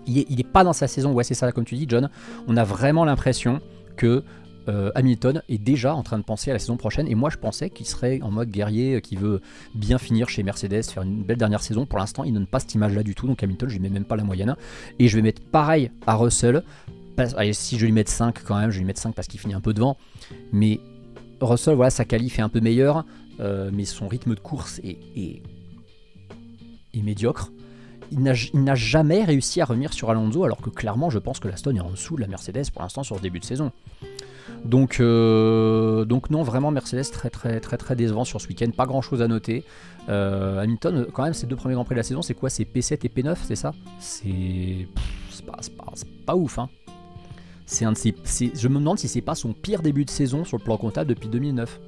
Il est pas dans sa saison, ouais, c'est ça, comme tu dis, John. On a vraiment l'impression que Hamilton est déjà en train de penser à la saison prochaine, et moi je pensais qu'il serait en mode guerrier qui veut bien finir chez Mercedes, faire une belle dernière saison. Pour l'instant il donne pas cette image là du tout, donc Hamilton je lui mets même pas la moyenne, et je vais mettre pareil à Russell. Allez, si je lui mets 5 quand même, je vais lui mettre 5 parce qu'il finit un peu devant, mais Russell, voilà, sa qualif est un peu meilleure, mais son rythme de course est médiocre. Il n'a jamais réussi à revenir sur Alonso, alors que clairement, je pense que l'Aston est en dessous de la Mercedes pour l'instant sur ce début de saison. Donc non, vraiment Mercedes très décevant sur ce week-end, pas grand chose à noter. Hamilton, quand même, ses 2 premiers Grands Prix de la saison, c'est quoi? C'est P7 et P9, c'est ça? C'est pas ouf, hein. Je me demande si c'est pas son pire début de saison sur le plan comptable depuis 2009.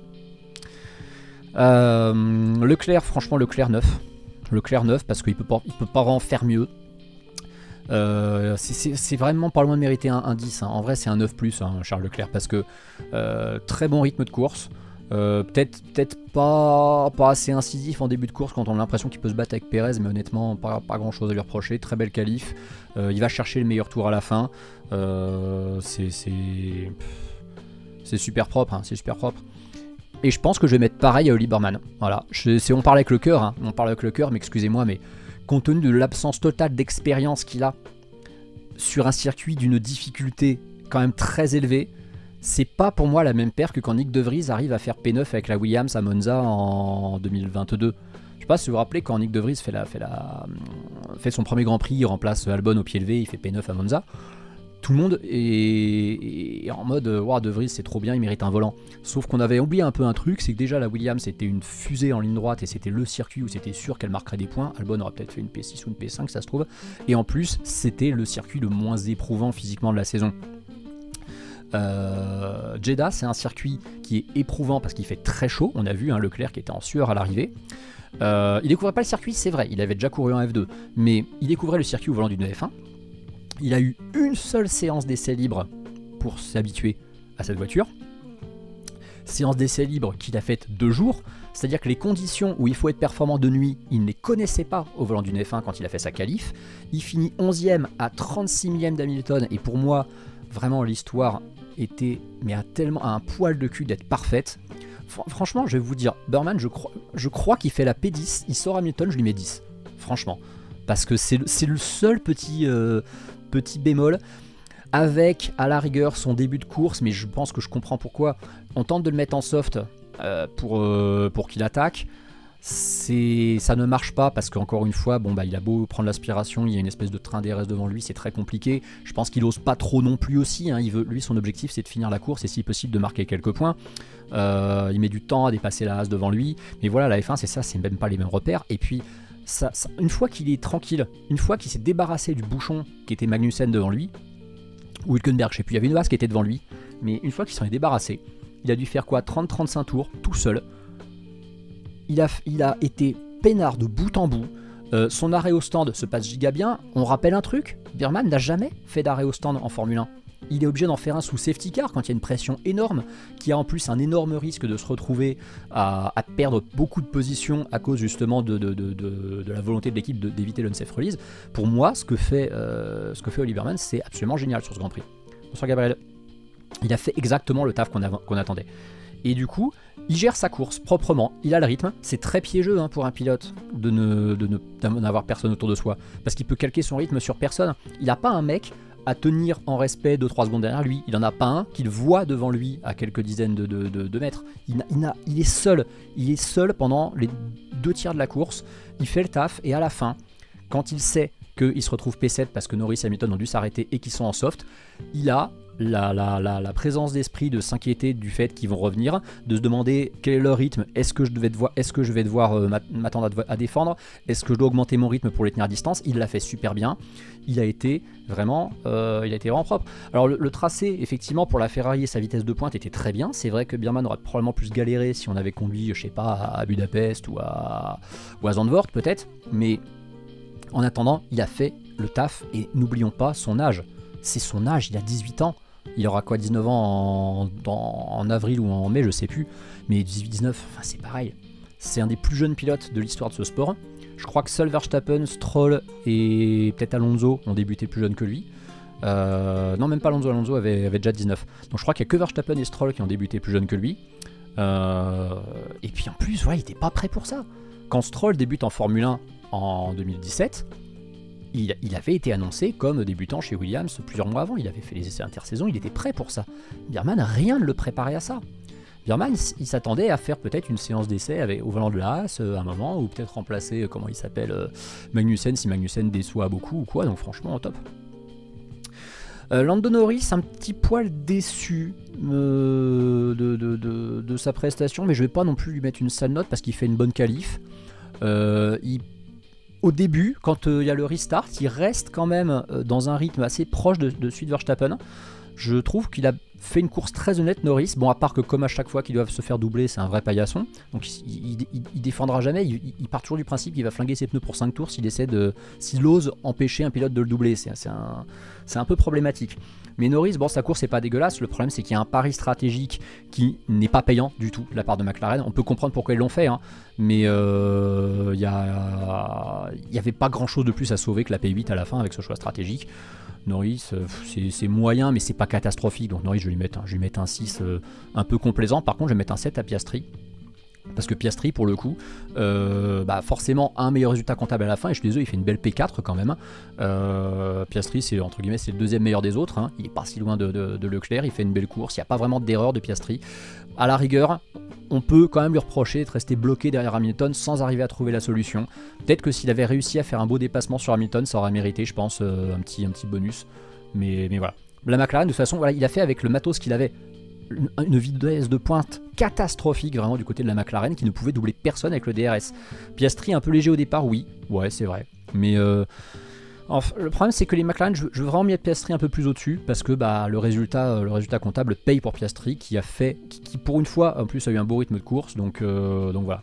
Leclerc, franchement, Leclerc 9. Leclerc 9 parce qu'il peut pas en faire mieux. C'est vraiment pas loin de mériter un 10, hein. En vrai c'est un 9+, hein, Charles Leclerc, parce que très bon rythme de course, peut-être pas assez incisif en début de course quand on a l'impression qu'il peut se battre avec Perez, mais honnêtement pas grand chose à lui reprocher. Très belle qualif, il va chercher le meilleur tour à la fin, c'est super propre, hein, c'est super propre. Et je pense que je vais mettre pareil à Oli Burman. Voilà, on parle avec le cœur, hein, mais excusez-moi, mais compte tenu de l'absence totale d'expérience qu'il a sur un circuit d'une difficulté quand même très élevée, c'est pas pour moi la même paire que quand Nyck De Vries arrive à faire P9 avec la Williams à Monza en 2022. Je sais pas si vous vous rappelez, quand Nyck De Vries fait son premier Grand Prix, il remplace Albon au pied levé, il fait P9 à Monza. Tout le monde est en mode wow, De Vries c'est trop bien, il mérite un volant. Sauf qu'on avait oublié un peu un truc, c'est que déjà la Williams c'était une fusée en ligne droite et c'était le circuit où c'était sûr qu'elle marquerait des points. Albon aurait peut-être fait une P6 ou une P5 ça se trouve. Et en plus c'était le circuit le moins éprouvant physiquement de la saison. Jeddah c'est un circuit qui est éprouvant parce qu'il fait très chaud. On a vu Leclerc qui était en sueur à l'arrivée. Il découvrait pas le circuit, c'est vrai, il avait déjà couru en F2, mais il découvrait le circuit au volant d'une F1. Il a eu une seule séance d'essai libre pour s'habituer à cette voiture. Séance d'essai libre qu'il a faite 2 jours, c'est-à-dire que les conditions où il faut être performant de nuit, il ne les connaissait pas au volant d'une F1 quand il a fait sa qualif. Il finit 11ème à 36 millièmes d'Hamilton, et pour moi, vraiment l'histoire était à un poil de cul d'être parfaite. Franchement, je vais vous dire, Burman, je crois qu'il fait la P10, il sort Hamilton, je lui mets 10. Franchement. Parce que c'est le seul petit bémol, avec à la rigueur son début de course, mais je pense que je comprends pourquoi. On tente de le mettre en soft pour qu'il attaque. Ça ne marche pas parce qu'encore une fois, il a beau prendre l'aspiration, il y a une espèce de train DRS devant lui, c'est très compliqué. Je pense qu'il ose pas trop non plus aussi, hein. Lui, son objectif c'est de finir la course et si possible de marquer quelques points. Il met du temps à dépasser la Haas devant lui, mais voilà, la F1 c'est ça, c'est même pas les mêmes repères. Et puis une fois qu'il est tranquille, une fois qu'il s'est débarrassé du bouchon qui était Magnussen devant lui, ou Hülkenberg, je sais plus, il y avait une Haas qui était devant lui, mais une fois qu'il s'en est débarrassé, il a dû faire quoi, 30-35 tours, tout seul. Il a été peinard de bout en bout. Son arrêt au stand se passe giga bien. On rappelle un truc, Burman n'a jamais fait d'arrêt au stand en Formule 1. Il est obligé d'en faire un sous safety car quand il y a une pression énorme, qui a en plus un énorme risque de se retrouver à perdre beaucoup de positions à cause justement de la volonté de l'équipe d'éviter l'unsafe release. Pour moi, ce que fait Oli Burman, c'est absolument génial sur ce Grand Prix. Bonsoir Gabriel. Il a fait exactement le taf qu'on attendait. Et du coup, il gère sa course proprement, il a le rythme. C'est très piégeux pour un pilote de n'avoir personne autour de soi, parce qu'il peut calquer son rythme sur personne. Il n'a pas un mec à tenir en respect 2-3 secondes derrière lui. Il n'en a pas un qu'il voit devant lui à quelques dizaines de mètres. Il est seul. Il est seul pendant les 2 tiers de la course. Il fait le taf et à la fin, quand il sait qu'il se retrouve P7 parce que Norris et Hamilton ont dû s'arrêter et qu'ils sont en soft, il a la présence d'esprit de s'inquiéter du fait qu'ils vont revenir, de se demander quel est leur rythme, est-ce que je vais devoir m'attendre à défendre, est-ce que je dois augmenter mon rythme pour les tenir à distance. Il l'a fait super bien, il a été vraiment propre. Alors le tracé, effectivement, pour la Ferrari et sa vitesse de pointe était très bien. C'est vrai que Burman aurait probablement plus galéré si on avait conduit, je sais pas, à Budapest ou à Zandvoort peut-être, mais en attendant, il a fait le taf et n'oublions pas son âge. C'est son âge, il a 18 ans. Il aura quoi, 19 ans en avril ou en mai, je sais plus. Mais 18-19, enfin c'est pareil. C'est un des plus jeunes pilotes de l'histoire de ce sport. Je crois que seul Verstappen, Stroll et peut-être Alonso ont débuté plus jeunes que lui. Non, même pas Alonso. Alonso avait déjà 19. Donc je crois qu'il n'y a que Verstappen et Stroll qui ont débuté plus jeunes que lui. Et puis en plus, il n'était pas prêt pour ça. Quand Stroll débute en Formule 1 en 2017... Il avait été annoncé comme débutant chez Williams plusieurs mois avant, il avait fait les essais intersaison, il était prêt pour ça. Burman, rien ne le préparait à ça. Bierman, il s'attendait à faire peut-être une séance d'essai au volant de la Haas à un moment, ou peut-être remplacer, comment il s'appelle, Magnussen, si Magnussen déçoit beaucoup ou quoi, donc franchement, top. Lando Norris, un petit poil déçu de sa prestation, mais je vais pas non plus lui mettre une sale note parce qu'il fait une bonne qualif. Au début, quand il y a le restart, il reste quand même dans un rythme assez proche de celui de Verstappen. Je trouve qu'il a fait une course très honnête, Norris. Bon, à part que comme à chaque fois qu'ils doivent se faire doubler, c'est un vrai paillasson. Donc il défendra jamais. Il part toujours du principe qu'il va flinguer ses pneus pour 5 tours s'il ose empêcher un pilote de le doubler. C'est un peu problématique. Mais Norris, bon, sa course n'est pas dégueulasse. Le problème, c'est qu'il y a un pari stratégique qui n'est pas payant du tout de la part de McLaren. On peut comprendre pourquoi ils l'ont fait, hein, mais il n'y avait pas grand-chose de plus à sauver que la P8 à la fin avec ce choix stratégique. Norris, c'est moyen, mais c'est pas catastrophique. Donc Norris, je vais lui mettre un 6 un peu complaisant. Par contre, je vais mettre un 7 à Piastri. Parce que Piastri, pour le coup, forcément un meilleur résultat comptable à la fin. Et je suis désolé, il fait une belle P4 quand même. Piastri, c'est entre guillemets, c'est le deuxième meilleur des autres. Hein. Il est pas si loin de Leclerc. Il fait une belle course. Il n'y a pas vraiment d'erreur de Piastri. À la rigueur, on peut quand même lui reprocher d'être resté bloqué derrière Hamilton sans arriver à trouver la solution. Peut-être que s'il avait réussi à faire un beau dépassement sur Hamilton, ça aurait mérité, je pense, un petit bonus. Mais voilà. La McLaren, de toute façon, voilà, il a fait avec le matos qu'il avait. Une vitesse de pointe catastrophique vraiment du côté de la McLaren qui ne pouvait doubler personne avec le DRS. Piastri un peu léger au départ, oui, ouais c'est vrai. Mais enfin, le problème c'est que les McLaren, je veux vraiment mettre Piastri un peu plus au-dessus parce que le résultat comptable paye pour Piastri qui pour une fois en plus a eu un beau rythme de course donc voilà.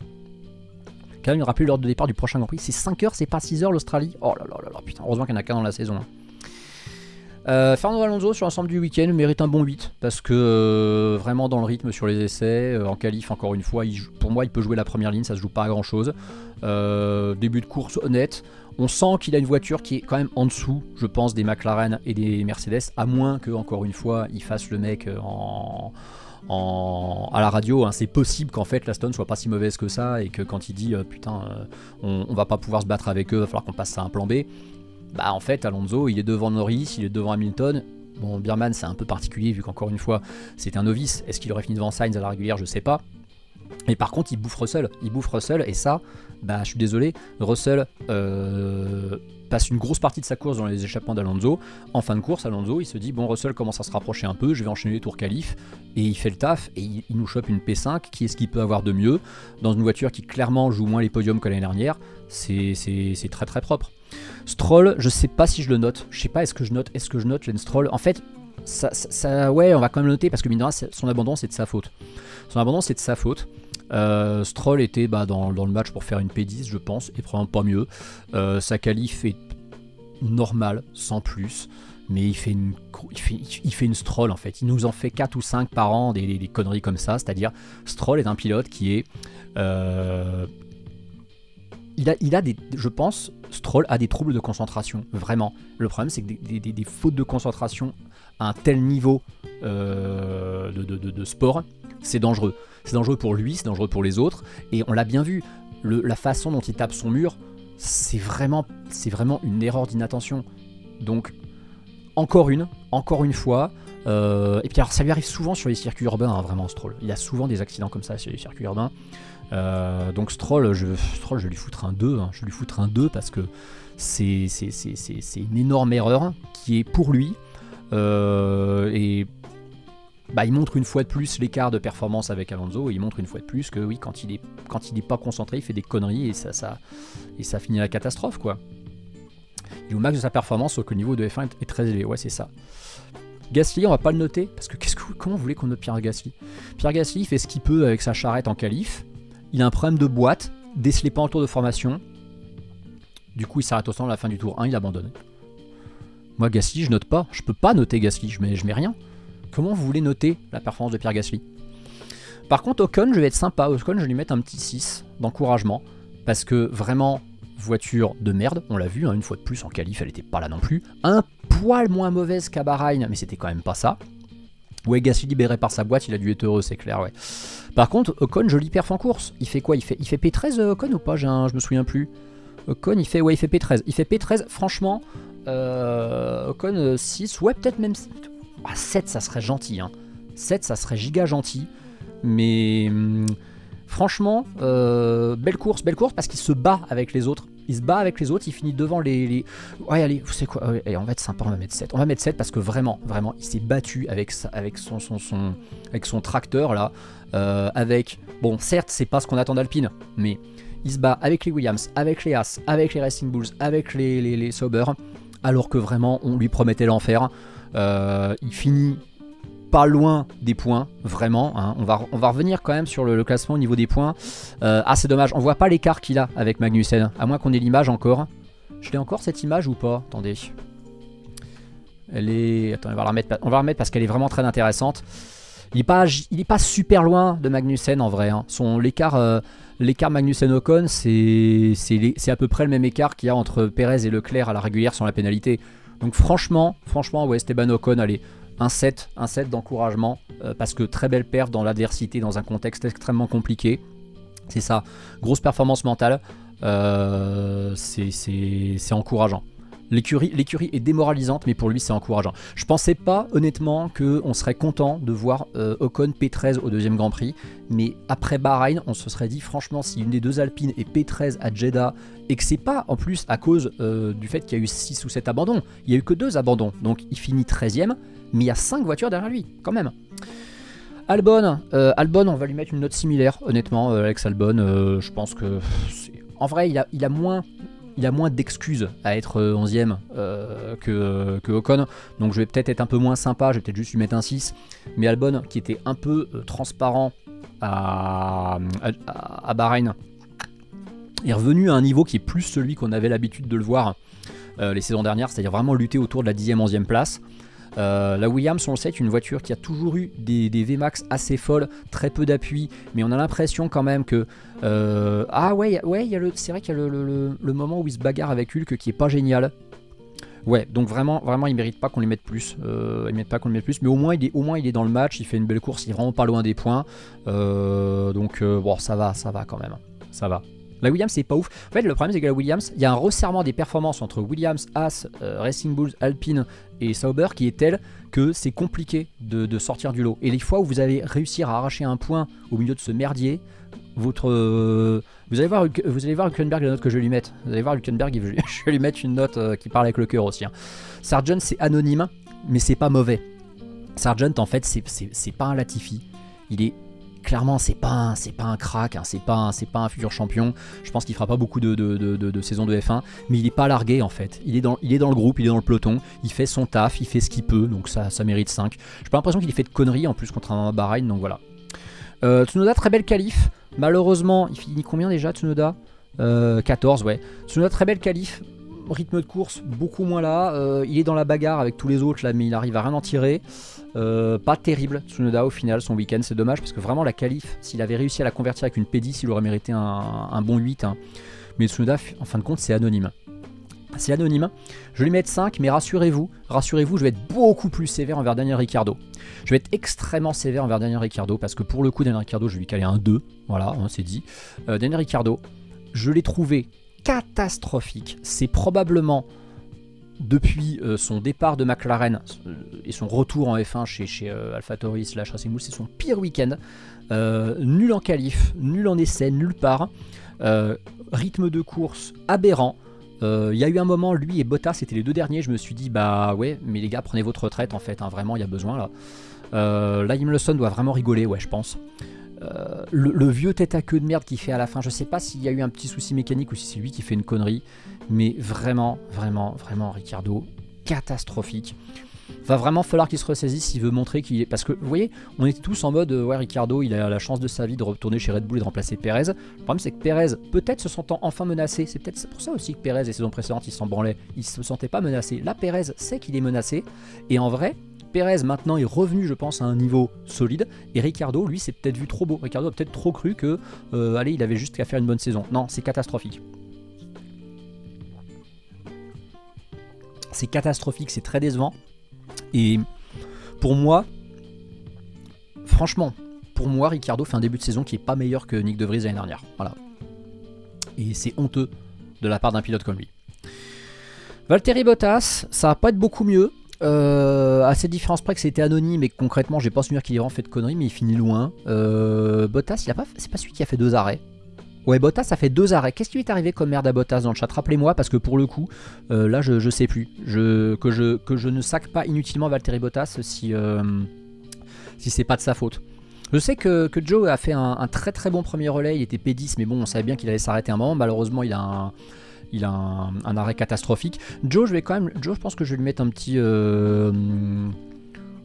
Quand même, il rappelle l'heure de départ du prochain Grand Prix, c'est 5h, c'est pas 6h l'Australie. Oh là là, putain, heureusement qu'il n'y en a qu'un dans la saison. Hein. Fernando Alonso sur l'ensemble du week-end mérite un bon 8 parce que vraiment dans le rythme sur les essais, en qualif encore une fois, pour moi il peut jouer la première ligne, ça se joue pas à grand chose. Début de course honnête, on sent qu'il a une voiture qui est quand même en dessous, je pense, des McLaren et des Mercedes, à moins que encore une fois il fasse le mec à la radio, hein. C'est possible qu'en fait la Stone soit pas si mauvaise que ça et que quand il dit on va pas pouvoir se battre avec eux, il va falloir qu'on passe à un plan B. En fait Alonso il est devant Norris, il est devant Hamilton. Bon, Bierman c'est un peu particulier vu qu'encore une fois c'est un novice. Est-ce qu'il aurait fini devant Sainz à la régulière, je sais pas. Mais par contre il bouffe Russell et ça, je suis désolé, Russell passe une grosse partie de sa course dans les échappements d'Alonso. En fin de course, Alonso il se dit bon, Russell commence à se rapprocher un peu, je vais enchaîner les tours qualif, et il fait le taf et il nous chope une P5. Qui est-ce qu'il peut avoir de mieux dans une voiture qui clairement joue moins les podiums que l'année dernière? C'est très très propre. Stroll, je sais pas si je le note. Je sais pas, est-ce que je note Lance Stroll? En fait, ça, ouais, on va quand même le noter parce que mine de rien, son abandon c'est de sa faute. Stroll était dans le match pour faire une P10, je pense, et probablement pas mieux. Sa qualif est normale, sans plus. Mais il fait une Stroll en fait. Il nous en fait 4 ou 5 par an, des conneries comme ça. C'est-à-dire, Stroll est un pilote qui est... Il a je pense, Stroll a des troubles de concentration, vraiment. Le problème, c'est que des fautes de concentration à un tel niveau de sport, c'est dangereux. C'est dangereux pour lui, c'est dangereux pour les autres. Et on l'a bien vu, la façon dont il tape son mur, c'est vraiment une erreur d'inattention. Donc, encore une fois. Et puis alors, ça lui arrive souvent sur les circuits urbains, hein, vraiment, Stroll. Il y a souvent des accidents comme ça sur les circuits urbains. Donc Stroll, je lui foutre un 2, hein. Je lui foutre un 2 parce que c'est une énorme erreur qui est pour lui. Et il montre une fois de plus l'écart de performance avec Alonso, et il montre une fois de plus que oui, quand il est pas concentré, il fait des conneries et ça finit à la catastrophe, quoi. Il est au max de sa performance, sauf que le niveau de F1 est très élevé, ouais, c'est ça. Gasly, on va pas le noter, parce que comment vous voulez qu'on note Pierre Gasly? Pierre Gasly fait ce qu'il peut avec sa charrette en qualif. Il a un problème de boîte, décelé pas en tour de formation. Du coup, il s'arrête au stand à la fin du tour 1, il abandonne. Moi, Gasly, je note pas. Je peux pas noter Gasly, je mets rien. Comment vous voulez noter la performance de Pierre Gasly? Par contre, Ocon, je vais être sympa. Ocon, je vais lui mettre un petit 6 d'encouragement. Parce que vraiment, voiture de merde, on l'a vu, hein, une fois de plus en qualif, elle était pas là non plus. Un poil moins mauvaise qu'à Bahreïn, mais c'était quand même pas ça. Ouais, Gasly libéré par sa boîte, il a dû être heureux, c'est clair, ouais. Par contre, Ocon, joli perf en course. Il fait quoi? Il fait P13 Ocon ou pas? Je me souviens plus. Ocon, il fait P13. Il fait P13, franchement, Ocon 6, ouais, peut-être même 7, ça serait gentil. Hein. 7, ça serait giga gentil. Mais franchement, belle course parce qu'il se bat avec les autres. Il se bat avec les autres, il finit devant les... Ouais, allez, vous savez quoi, allez, on va être sympa, on va mettre 7. On va mettre 7 parce que vraiment, il s'est battu avec son tracteur là. Avec... Bon, certes, c'est pas ce qu'on attend d'Alpine, mais il se bat avec les Williams, avec les Haas, avec les Racing Bulls, avec les Sauber, alors que vraiment, on lui promettait l'enfer. Il finit pas loin des points, vraiment. Hein. On va revenir quand même sur le classement au niveau des points. C'est dommage, on voit pas l'écart qu'il a avec Magnussen, à moins qu'on ait l'image encore. Je l'ai encore cette image ou pas? Attendez. Elle est... Attends, on va la remettre parce qu'elle est vraiment très intéressante. Il est pas super loin de Magnussen en vrai. Hein. L'écart Magnussen-Ocon, c'est à peu près le même écart qu'il y a entre Perez et Leclerc à la régulière sur la pénalité. Donc franchement, ouais, Esteban Ocon, allez, un 7 d'encouragement, parce que très belle perf dans l'adversité, dans un contexte extrêmement compliqué. C'est ça, grosse performance mentale, c'est encourageant. L'écurie est démoralisante, mais pour lui c'est encourageant. Je pensais pas honnêtement qu'on serait content de voir Ocon P13 au deuxième Grand Prix, mais après Bahreïn, on se serait dit franchement, si une des deux Alpines est P13 à Jeddah, et que c'est pas en plus à cause du fait qu'il y a eu 6 ou 7 abandons, il y a eu que 2 abandons, donc il finit 13ème, mais il y a 5 voitures derrière lui, quand même. Albon, on va lui mettre une note similaire, honnêtement, Alex Albon, je pense que... En vrai, il a moins d'excuses à être 11ème que Ocon, donc je vais peut-être être un peu moins sympa, je vais peut-être juste lui mettre un 6, mais Albon, qui était un peu transparent à Bahreïn, est revenu à un niveau qui est plus celui qu'on avait l'habitude de le voir les saisons dernières, c'est-à-dire vraiment lutter autour de la 10e, 11e place. La Williams, on le sait, est une voiture qui a toujours eu des VMAX assez folles, très peu d'appui, mais on a l'impression quand même que... c'est vrai qu'il y a le moment où il se bagarre avec Hulk qui est pas génial. Ouais, donc vraiment, il mérite pas qu'on lui mette plus. Mais au moins il est dans le match, il fait une belle course, il est vraiment pas loin des points. Bon, ça va quand même. Ça va. La Williams, c'est pas ouf. En fait, le problème, c'est que la Williams, il y a un resserrement des performances entre Williams, Haas, Racing Bulls, Alpine et Sauber qui est tel que c'est compliqué de sortir du lot. Et les fois où vous allez réussir à arracher un point au milieu de ce merdier, vous allez voir Hülkenberg, la note que je vais lui mettre. Vous allez voir Hülkenberg, je vais lui mettre une note qui parle avec le cœur aussi. Hein. Sargent, c'est anonyme, mais c'est pas mauvais. Sargent, en fait, c'est pas un Latifi. Il est... Clairement, c'est pas un crack, hein, c'est pas un futur champion. Je pense qu'il fera pas beaucoup de saisons de F1, mais il est pas largué en fait. Il est dans le groupe, il est dans le peloton, il fait son taf, il fait ce qu'il peut, donc ça mérite 5. J'ai pas l'impression qu'il ait fait de conneries en plus contre un Bahreïn, donc voilà. Tsunoda, très belle qualif. Malheureusement, il finit combien déjà Tsunoda 14, ouais. Tsunoda, très belle qualif. Rythme de course, beaucoup moins là. Il est dans la bagarre avec tous les autres là, mais il arrive à rien en tirer. Pas terrible Tsunoda au final, son week-end, c'est dommage parce que vraiment la qualif, s'il avait réussi à la convertir avec une P10, il aurait mérité un bon 8. Hein. Mais Tsunoda, en fin de compte, c'est anonyme. C'est anonyme. Je vais lui mettre 5, mais rassurez-vous, je vais être beaucoup plus sévère envers Daniel Ricciardo. Je vais être extrêmement sévère envers Daniel Ricciardo parce que pour le coup, Daniel Ricciardo, je vais lui caler un 2. Voilà, hein, c'est dit. Daniel Ricciardo, je l'ai trouvé catastrophique. C'est probablement depuis son départ de McLaren et son retour en F1 chez AlphaTauri / Racing Bull, c'est son pire week-end. Nul en qualif, nul en essai, nulle part. Rythme de course aberrant. Il y a eu un moment, lui et Bottas, c'était les deux derniers, je me suis dit, bah ouais, mais les gars, prenez votre retraite en fait, hein, vraiment, il y a besoin là. Liam Lawson doit vraiment rigoler, ouais, je pense. Le vieux tête à queue de merde qu'il fait à la fin, je sais pas s'il y a eu un petit souci mécanique ou si c'est lui qui fait une connerie, mais vraiment Ricciardo, catastrophique. Va vraiment falloir qu'il se ressaisisse s'il veut montrer qu'il est... Parce que vous voyez, on était tous en mode ouais, Ricciardo, il a la chance de sa vie de retourner chez Red Bull et de remplacer Perez. Le problème c'est que Perez, peut-être se sentant enfin menacé, c'est peut-être pour ça aussi que Perez et saison précédente il s'en branlait, il se sentait pas menacé. Là Perez sait qu'il est menacé, et en vrai, Perez maintenant est revenu je pense à un niveau solide, et Ricciardo lui c'est peut-être vu trop beau. Ricciardo a peut-être trop cru que allez, il avait juste qu'à faire une bonne saison. Non, c'est catastrophique. C'est catastrophique, c'est très décevant. Et pour moi, franchement, Ricciardo fait un début de saison qui est pas meilleur que Nick De Vries l'année dernière. Voilà. Et c'est honteux de la part d'un pilote comme lui. Valtteri Bottas, ça va pas être beaucoup mieux. À cette différence près que c'était anonyme et que concrètement j'ai pas souvenir qu'il ait vraiment fait de conneries, mais il finit loin. Bottas, c'est pas celui qui a fait 2 arrêts. Ouais, Bottas a fait 2 arrêts. Qu'est-ce qui lui est arrivé comme merde à Bottas dans le chat? Rappelez-moi, parce que pour le coup, là je sais plus. Que je ne sac pas inutilement Valtteri Bottas si c'est pas de sa faute. Je sais que Joe a fait un très très bon premier relais, il était P10, mais bon, on savait bien qu'il allait s'arrêter un moment. Malheureusement, il a un arrêt catastrophique. Joe, je pense que je vais lui mettre un petit...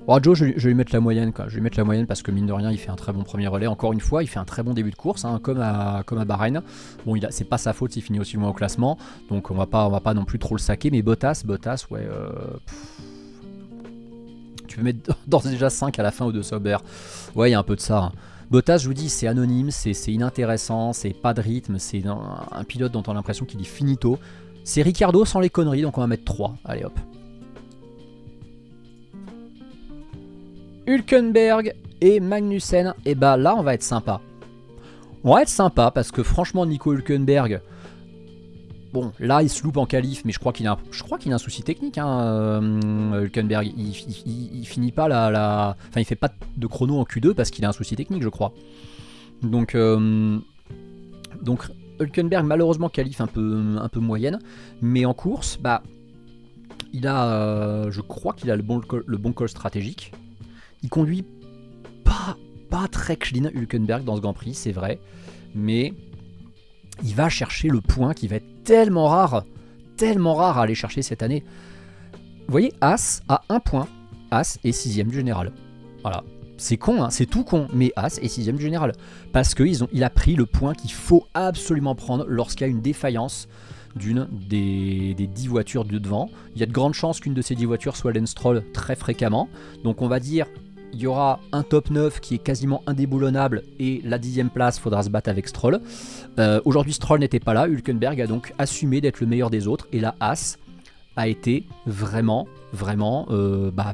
Oh, Joe, je vais lui mettre la moyenne, quoi. Je vais lui mettre la moyenne parce que mine de rien, il fait un très bon premier relais. Encore une fois, il fait un très bon début de course, hein, comme à Bahreïn. Bon, c'est pas sa faute s'il finit aussi loin au classement, donc on va pas non plus trop le saquer. Mais Bottas, ouais... Tu peux mettre d'ores et déjà 5 à la fin ou de Sauber. Ouais, il y a un peu de ça. Hein. Bottas, je vous dis, c'est anonyme, c'est inintéressant, c'est pas de rythme, c'est un pilote dont on a l'impression qu'il est finito. C'est Ricciardo sans les conneries, donc on va mettre 3. Allez hop. Hülkenberg et Magnussen, et bah là on va être sympa. On va être sympa parce que franchement Nico Hülkenberg, bon là il se loupe en qualif, mais je crois qu'il a un souci technique, hein, Hülkenberg. Il finit pas enfin il fait pas de chrono en Q2 parce qu'il a un souci technique je crois. Donc Hülkenberg malheureusement qualif un peu moyenne, mais en course bah il a, je crois qu'il a le bon call stratégique. Il conduit pas très clean Hülkenberg dans ce Grand Prix, c'est vrai, mais il va chercher le point qui va être tellement rare à aller chercher cette année. Vous voyez, As a 1 point, As est 6ème du général. Voilà, c'est con, hein, c'est tout con, mais As est 6ème du général. Parce qu'il a pris le point qu'il faut absolument prendre lorsqu'il y a une défaillance d'une des 10 voitures de devant. Il y a de grandes chances qu'une de ces 10 voitures soit Lance Stroll très fréquemment. Donc on va dire... Il y aura un top 9 qui est quasiment indéboulonnable et la 10ème place, faudra se battre avec Stroll. Aujourd'hui, Stroll n'était pas là. Hülkenberg a donc assumé d'être le meilleur des autres. Et la Haas a été vraiment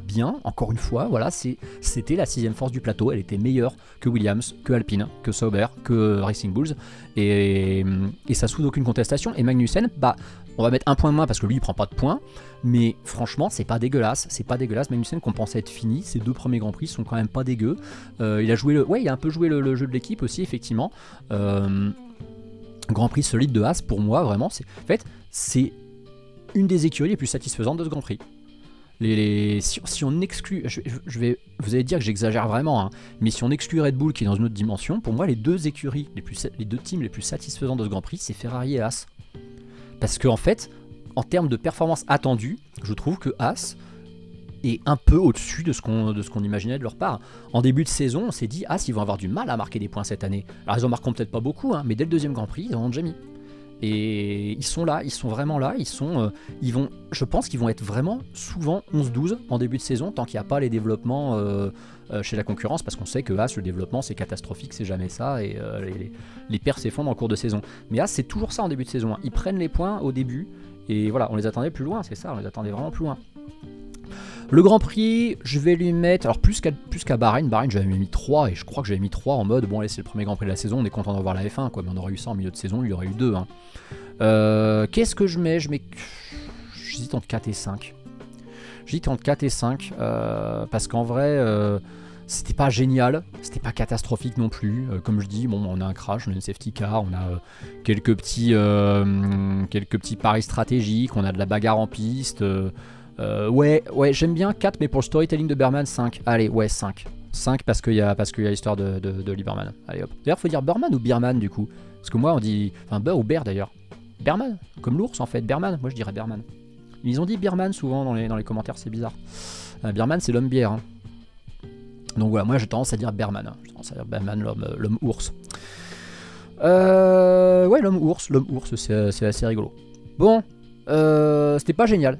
bien. Encore une fois, voilà, c'était la 6ème force du plateau. Elle était meilleure que Williams, que Alpine, que Sauber, que Racing Bulls. Et ça sous aucune contestation. Et Magnussen, on va mettre 1 point de moins parce que lui il prend pas de points, mais franchement c'est pas dégueulasse, Magnussen qu'on pensait être fini, ses 2 premiers Grands Prix sont quand même pas dégueux. Il a un peu joué le jeu de l'équipe aussi effectivement. Grand Prix solide de Haas pour moi vraiment, c'est une des écuries les plus satisfaisantes de ce Grand Prix. Si on exclut, vous allez dire que j'exagère vraiment, hein, mais si on exclut Red Bull qui est dans une autre dimension, pour moi les 2 écuries, les 2 teams les plus satisfaisants de ce Grand Prix, c'est Ferrari et Haas. Parce qu'en fait, en termes de performance attendue, je trouve que Haas est un peu au-dessus de ce qu'on imaginait de leur part. En début de saison, on s'est dit Haas, ils vont avoir du mal à marquer des points cette année. Alors ils en marqueront peut-être pas beaucoup, hein, mais dès le 2e Grand Prix, ils en ont déjà mis. Et ils sont là, ils sont vraiment là, je pense qu'ils vont être vraiment souvent 11-12 en début de saison, tant qu'il n'y a pas les développements chez la concurrence, parce qu'on sait que Haas, le développement c'est catastrophique, c'est jamais ça, et les perfs s'effondrent en cours de saison. Mais Haas c'est toujours ça en début de saison, hein. Ils prennent les points au début, et voilà, on les attendait plus loin, c'est ça, on les attendait vraiment plus loin. Le Grand Prix, je vais lui mettre, alors plus qu'à Bahreïn, j'avais mis 3, et je crois que j'avais mis 3 en mode, bon allez c'est le premier Grand Prix de la saison, on est content de revoir la F1, quoi, mais on aurait eu ça en milieu de saison, il y aurait eu 2. Hein. Qu'est-ce que je mets? J'hésite entre 4 et 5. Parce qu'en vrai, c'était pas génial, c'était pas catastrophique non plus. Comme je dis, bon, on a un crash, on a une safety car, on a quelques petits paris stratégiques, on a de la bagarre en piste. Ouais, j'aime bien 4, mais pour le storytelling de Berman, 5. Allez, ouais, 5. 5 parce qu'il y a l'histoire de Lieberman. Allez hop. D'ailleurs, faut dire Berman ou Bierman du coup. Parce que moi, on dit. Enfin, Bear ou Bear d'ailleurs. Berman, comme l'ours en fait. Berman, moi je dirais Berman. Ils ont dit Bierman souvent dans les commentaires, c'est bizarre. Bierman, c'est l'homme bière. Hein. Donc voilà, moi j'ai tendance à dire Berman. Hein. J'ai tendance à dire Berman, l'homme ours. Ouais, l'homme ours, c'est assez rigolo. Bon. C'était pas génial,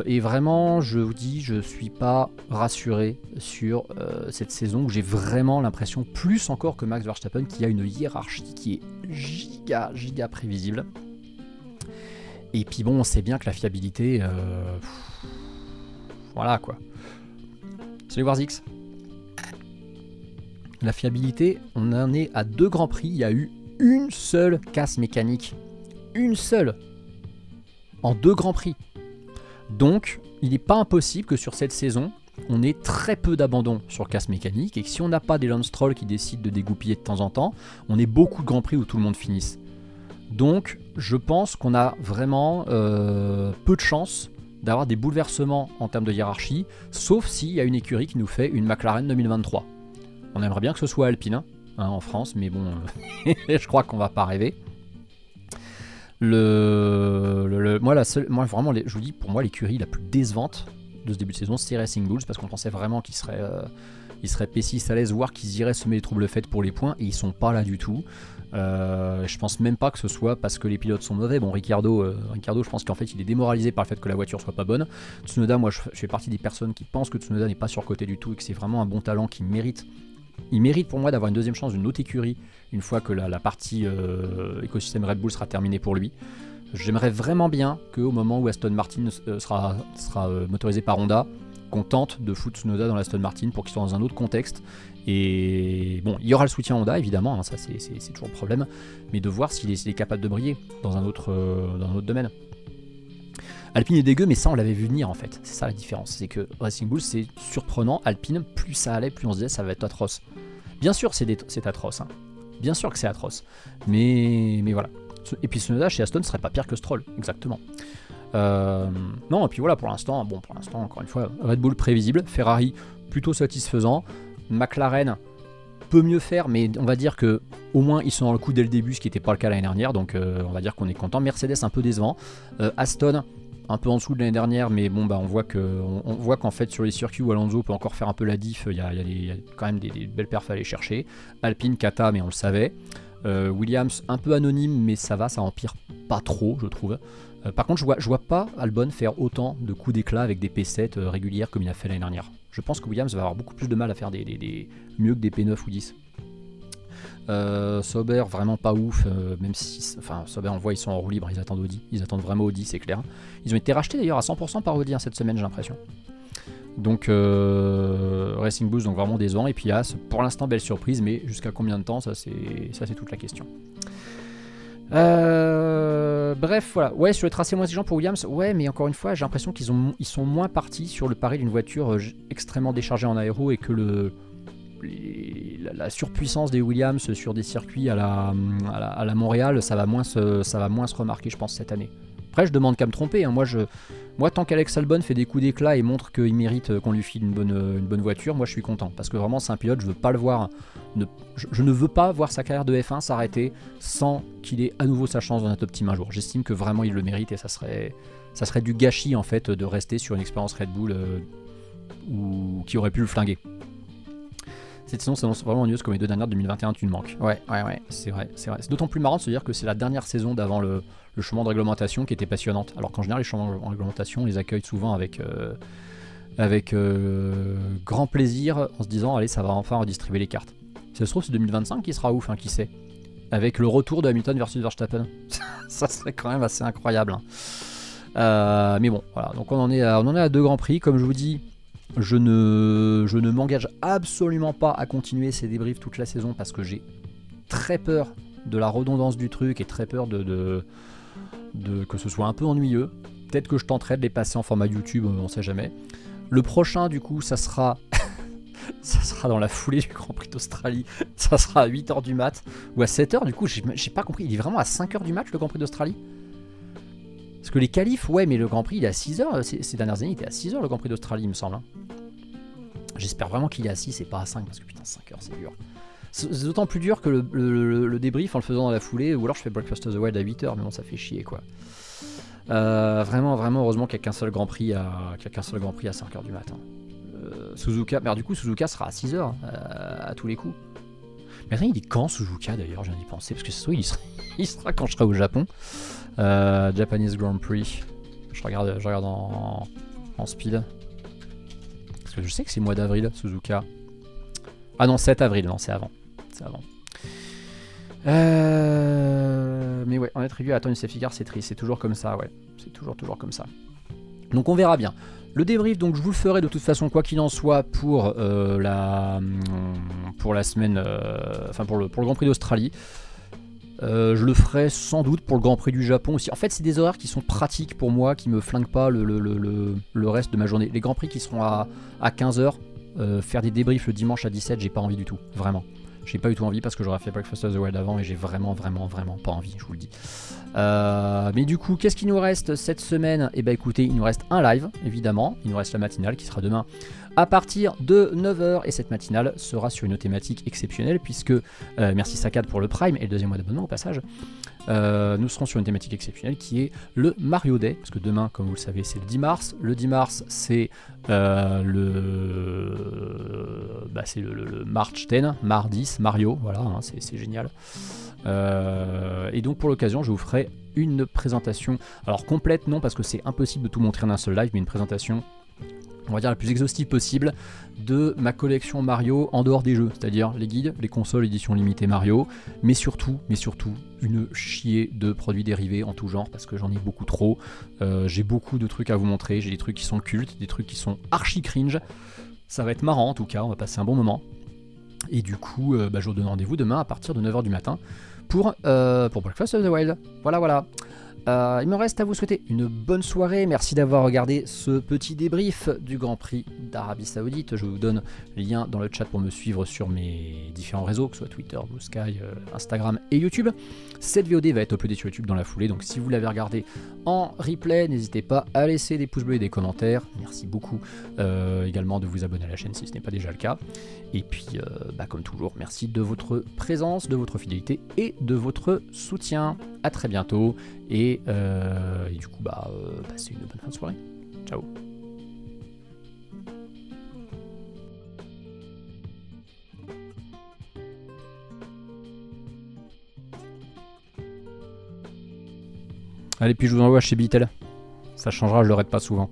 et vraiment je vous dis, je suis pas rassuré sur cette saison où j'ai vraiment l'impression, plus encore que Max Verstappen, qu'il y a une hiérarchie qui est giga prévisible. Et puis bon, on sait bien que la fiabilité, voilà quoi. Salut Warzix. La fiabilité, on en est à 2 Grands Prix, il y a eu une seule casse mécanique, une seule. En 2 Grands Prix. Donc, il n'est pas impossible que sur cette saison, on ait très peu d'abandon sur casse mécanique et que si on n'a pas des Lance Stroll qui décident de dégoupiller de temps en temps, on ait beaucoup de Grands Prix où tout le monde finisse. Donc je pense qu'on a vraiment peu de chances d'avoir des bouleversements en termes de hiérarchie, sauf s'il y a une écurie qui nous fait une McLaren 2023. On aimerait bien que ce soit Alpine en France, mais bon, je crois qu'on va pas rêver. Moi vraiment, je vous dis, pour moi l'écurie la plus décevante de ce début de saison, c'est Racing Bulls, parce qu'on pensait vraiment qu'ils seraient pessistes à l'aise, voire qu'ils iraient semer les troubles faits pour les points, et ils sont pas là du tout. Je pense même pas que ce soit parce que les pilotes sont mauvais. Bon, Ricciardo, je pense qu'en fait il est démoralisé par le fait que la voiture soit pas bonne. Tsunoda, moi je fais partie des personnes qui pensent que Tsunoda n'est pas surcoté du tout et que c'est vraiment un bon talent qui mérite. Il mérite pour moi d'avoir une deuxième chance d'une autre écurie une fois que la partie écosystème Red Bull sera terminée pour lui. J'aimerais vraiment bien qu'au moment où Aston Martin sera motorisé par Honda, qu'on tente de foutre Tsunoda dans l'Aston Martin pour qu'il soit dans un autre contexte. Et bon, il y aura le soutien Honda évidemment, hein, ça c'est toujours le problème, mais de voir s'il est capable de briller dans un autre domaine. Alpine est dégueu, mais ça on l'avait vu venir en fait, c'est ça la différence, c'est que Racing Bull c'est surprenant, Alpine plus ça allait, plus on se disait ça va être atroce. Bien sûr c'est atroce, hein. Bien sûr que c'est atroce, mais voilà. Et puis Tsunoda chez Aston serait pas pire que Stroll, exactement. Non, et puis voilà, pour l'instant, encore une fois, Red Bull prévisible, Ferrari plutôt satisfaisant, McLaren peut mieux faire, mais on va dire que au moins ils sont dans le coup dès le début, ce qui n'était pas le cas l'année dernière, donc on va dire qu'on est content. Mercedes un peu décevant, Aston un peu en dessous de l'année dernière, mais bon bah on voit qu'en fait sur les circuits où Alonso peut encore faire un peu la diff, il y a quand même des belles perfs à aller chercher. Alpine, Kata, mais on le savait. Williams un peu anonyme, mais ça empire pas trop je trouve. Par contre je vois pas Albon faire autant de coups d'éclat avec des P7 régulières comme il a fait l'année dernière. Je pense que Williams va avoir beaucoup plus de mal à faire des mieux que des P9 ou 10. Sauber vraiment pas ouf, même si Sauber on le voit, ils sont en roue libre, ils attendent Audi, ils attendent vraiment Audi, c'est clair. Ils ont été rachetés d'ailleurs à 100% par Audi cette semaine, j'ai l'impression. Donc Racing Bulls, donc vraiment décevant. Et puis As, pour l'instant belle surprise, mais jusqu'à combien de temps, ça c'est toute la question. Bref, voilà. Ouais, sur les tracés moins exigeants pour Williams, ouais, mais encore une fois, j'ai l'impression ils sont moins partis sur le pari d'une voiture extrêmement déchargée en aéro et que la surpuissance des Williams sur des circuits à la Montréal, ça va moins se remarquer, je pense, cette année. Après, je demande qu'à me tromper. Hein. Moi, tant qu'Alex Albon fait des coups d'éclat et montre qu'il mérite qu'on lui file une bonne voiture, moi je suis content. Parce que vraiment, c'est un pilote, je veux pas le voir. Je ne veux pas voir sa carrière de F1 s'arrêter sans qu'il ait à nouveau sa chance dans un top team un jour. J'estime que vraiment il le mérite et ça serait du gâchis en fait de rester sur une expérience Red Bull ou qui aurait pu le flinguer. Cette saison s'annonce vraiment news comme les deux dernières de 2021, tu me manques. Ouais, c'est vrai. C'est d'autant plus marrant de se dire que c'est la dernière saison d'avant le changement de réglementation qui était passionnante. Alors qu'en général, les changements de réglementation, on les accueille souvent avec grand plaisir en se disant, allez, ça va enfin redistribuer les cartes. Si ça se trouve, c'est 2025 qui sera ouf, hein, qui sait. Avec le retour de Hamilton versus Verstappen. Ça serait quand même assez incroyable. Hein. Mais bon, voilà. Donc on en est à 2 grands prix. Comme je vous dis, je ne m'engage absolument pas à continuer ces débriefs toute la saison parce que j'ai très peur de la redondance du truc et très peur de que ce soit un peu ennuyeux. Peut-être que je tenterai de les passer en format YouTube, on sait jamais. Le prochain du coup ça sera ça sera dans la foulée du Grand Prix d'Australie. Ça sera à 8h du mat ou à 7h du coup, j'ai pas compris, il est vraiment à 5h du match le Grand Prix d'Australie? Parce que les qualifs, ouais, mais le Grand Prix il est à 6h, ces dernières années il était à 6h le Grand Prix d'Australie il me semble. Hein. J'espère vraiment qu'il est à 6 et pas à 5 parce que putain 5h c'est dur. C'est d'autant plus dur que le débrief en le faisant dans la foulée, ou alors je fais Breakfast of the Wild à 8h, mais bon ça fait chier quoi. Vraiment heureusement qu'il n'y a qu'un seul Grand Prix à 5h du matin. Suzuka, mais alors, du coup Suzuka sera à 6h à tous les coups. Mais attends, il est quand Suzuka d'ailleurs, je viens d'y penser, parce que c'est il sera quand je serai au Japon. Japanese Grand Prix. Je regarde en speed. Parce que je sais que c'est mois d'avril, Suzuka. Ah non, 7 avril, non, c'est avant. Mais ouais, en être review, attends une safety car, c'est triste, c'est toujours comme ça, ouais. C'est toujours comme ça. Donc on verra bien. Le débrief, donc je vous le ferai de toute façon, quoi qu'il en soit, pour la semaine, pour le Grand Prix d'Australie. Je le ferai sans doute pour le Grand Prix du Japon aussi. En fait, c'est des horaires qui sont pratiques pour moi, qui me flinguent pas le reste de ma journée. Les Grands Prix qui seront à 15h, faire des débriefs le dimanche à 17, j'ai pas envie du tout, vraiment. J'ai pas du tout envie parce que j'aurais fait Breakfast of the Wild avant et j'ai vraiment pas envie, je vous le dis. Mais du coup, qu'est-ce qu'il nous reste cette semaine? Eh ben écoutez, il nous reste un live, évidemment. Il nous reste la matinale qui sera demain à partir de 9h. Et cette matinale sera sur une thématique exceptionnelle puisque, merci Sakad pour le Prime et le deuxième mois d'abonnement au passage. Nous serons sur une thématique exceptionnelle qui est le Mario Day, parce que demain, comme vous le savez, c'est le 10 mars. Le 10 mars, c'est le March 10, Mar 10, Mario, voilà, hein, c'est génial. Et donc pour l'occasion, je vous ferai une présentation, alors complète non, parce que c'est impossible de tout montrer en un seul live, mais une présentation, on va dire la plus exhaustive possible, de ma collection Mario en dehors des jeux, c'est-à-dire les guides, les consoles édition limitée Mario, mais surtout, une chier de produits dérivés en tout genre, parce que j'en ai beaucoup trop. J'ai beaucoup de trucs à vous montrer, j'ai des trucs qui sont cultes, des trucs qui sont archi cringe. Ça va être marrant en tout cas, on va passer un bon moment. Et du coup, je vous donne rendez-vous demain à partir de 9h du matin pour Breakfast of the Wild. Voilà. Il me reste à vous souhaiter une bonne soirée. Merci d'avoir regardé ce petit débrief du Grand Prix d'Arabie Saoudite. Je vous donne le lien dans le chat pour me suivre sur mes différents réseaux, que ce soit Twitter, Blue Sky, Instagram et YouTube. Cette VOD va être uploadée sur YouTube dans la foulée, donc si vous l'avez regardé en replay, n'hésitez pas à laisser des pouces bleus et des commentaires. Merci beaucoup également de vous abonner à la chaîne si ce n'est pas déjà le cas. Et puis, comme toujours, merci de votre présence, de votre fidélité et de votre soutien. À très bientôt et du coup, passez une bonne fin de soirée. Ciao. Allez, puis je vous envoie chez Bitel. Ça changera, je le rate pas souvent.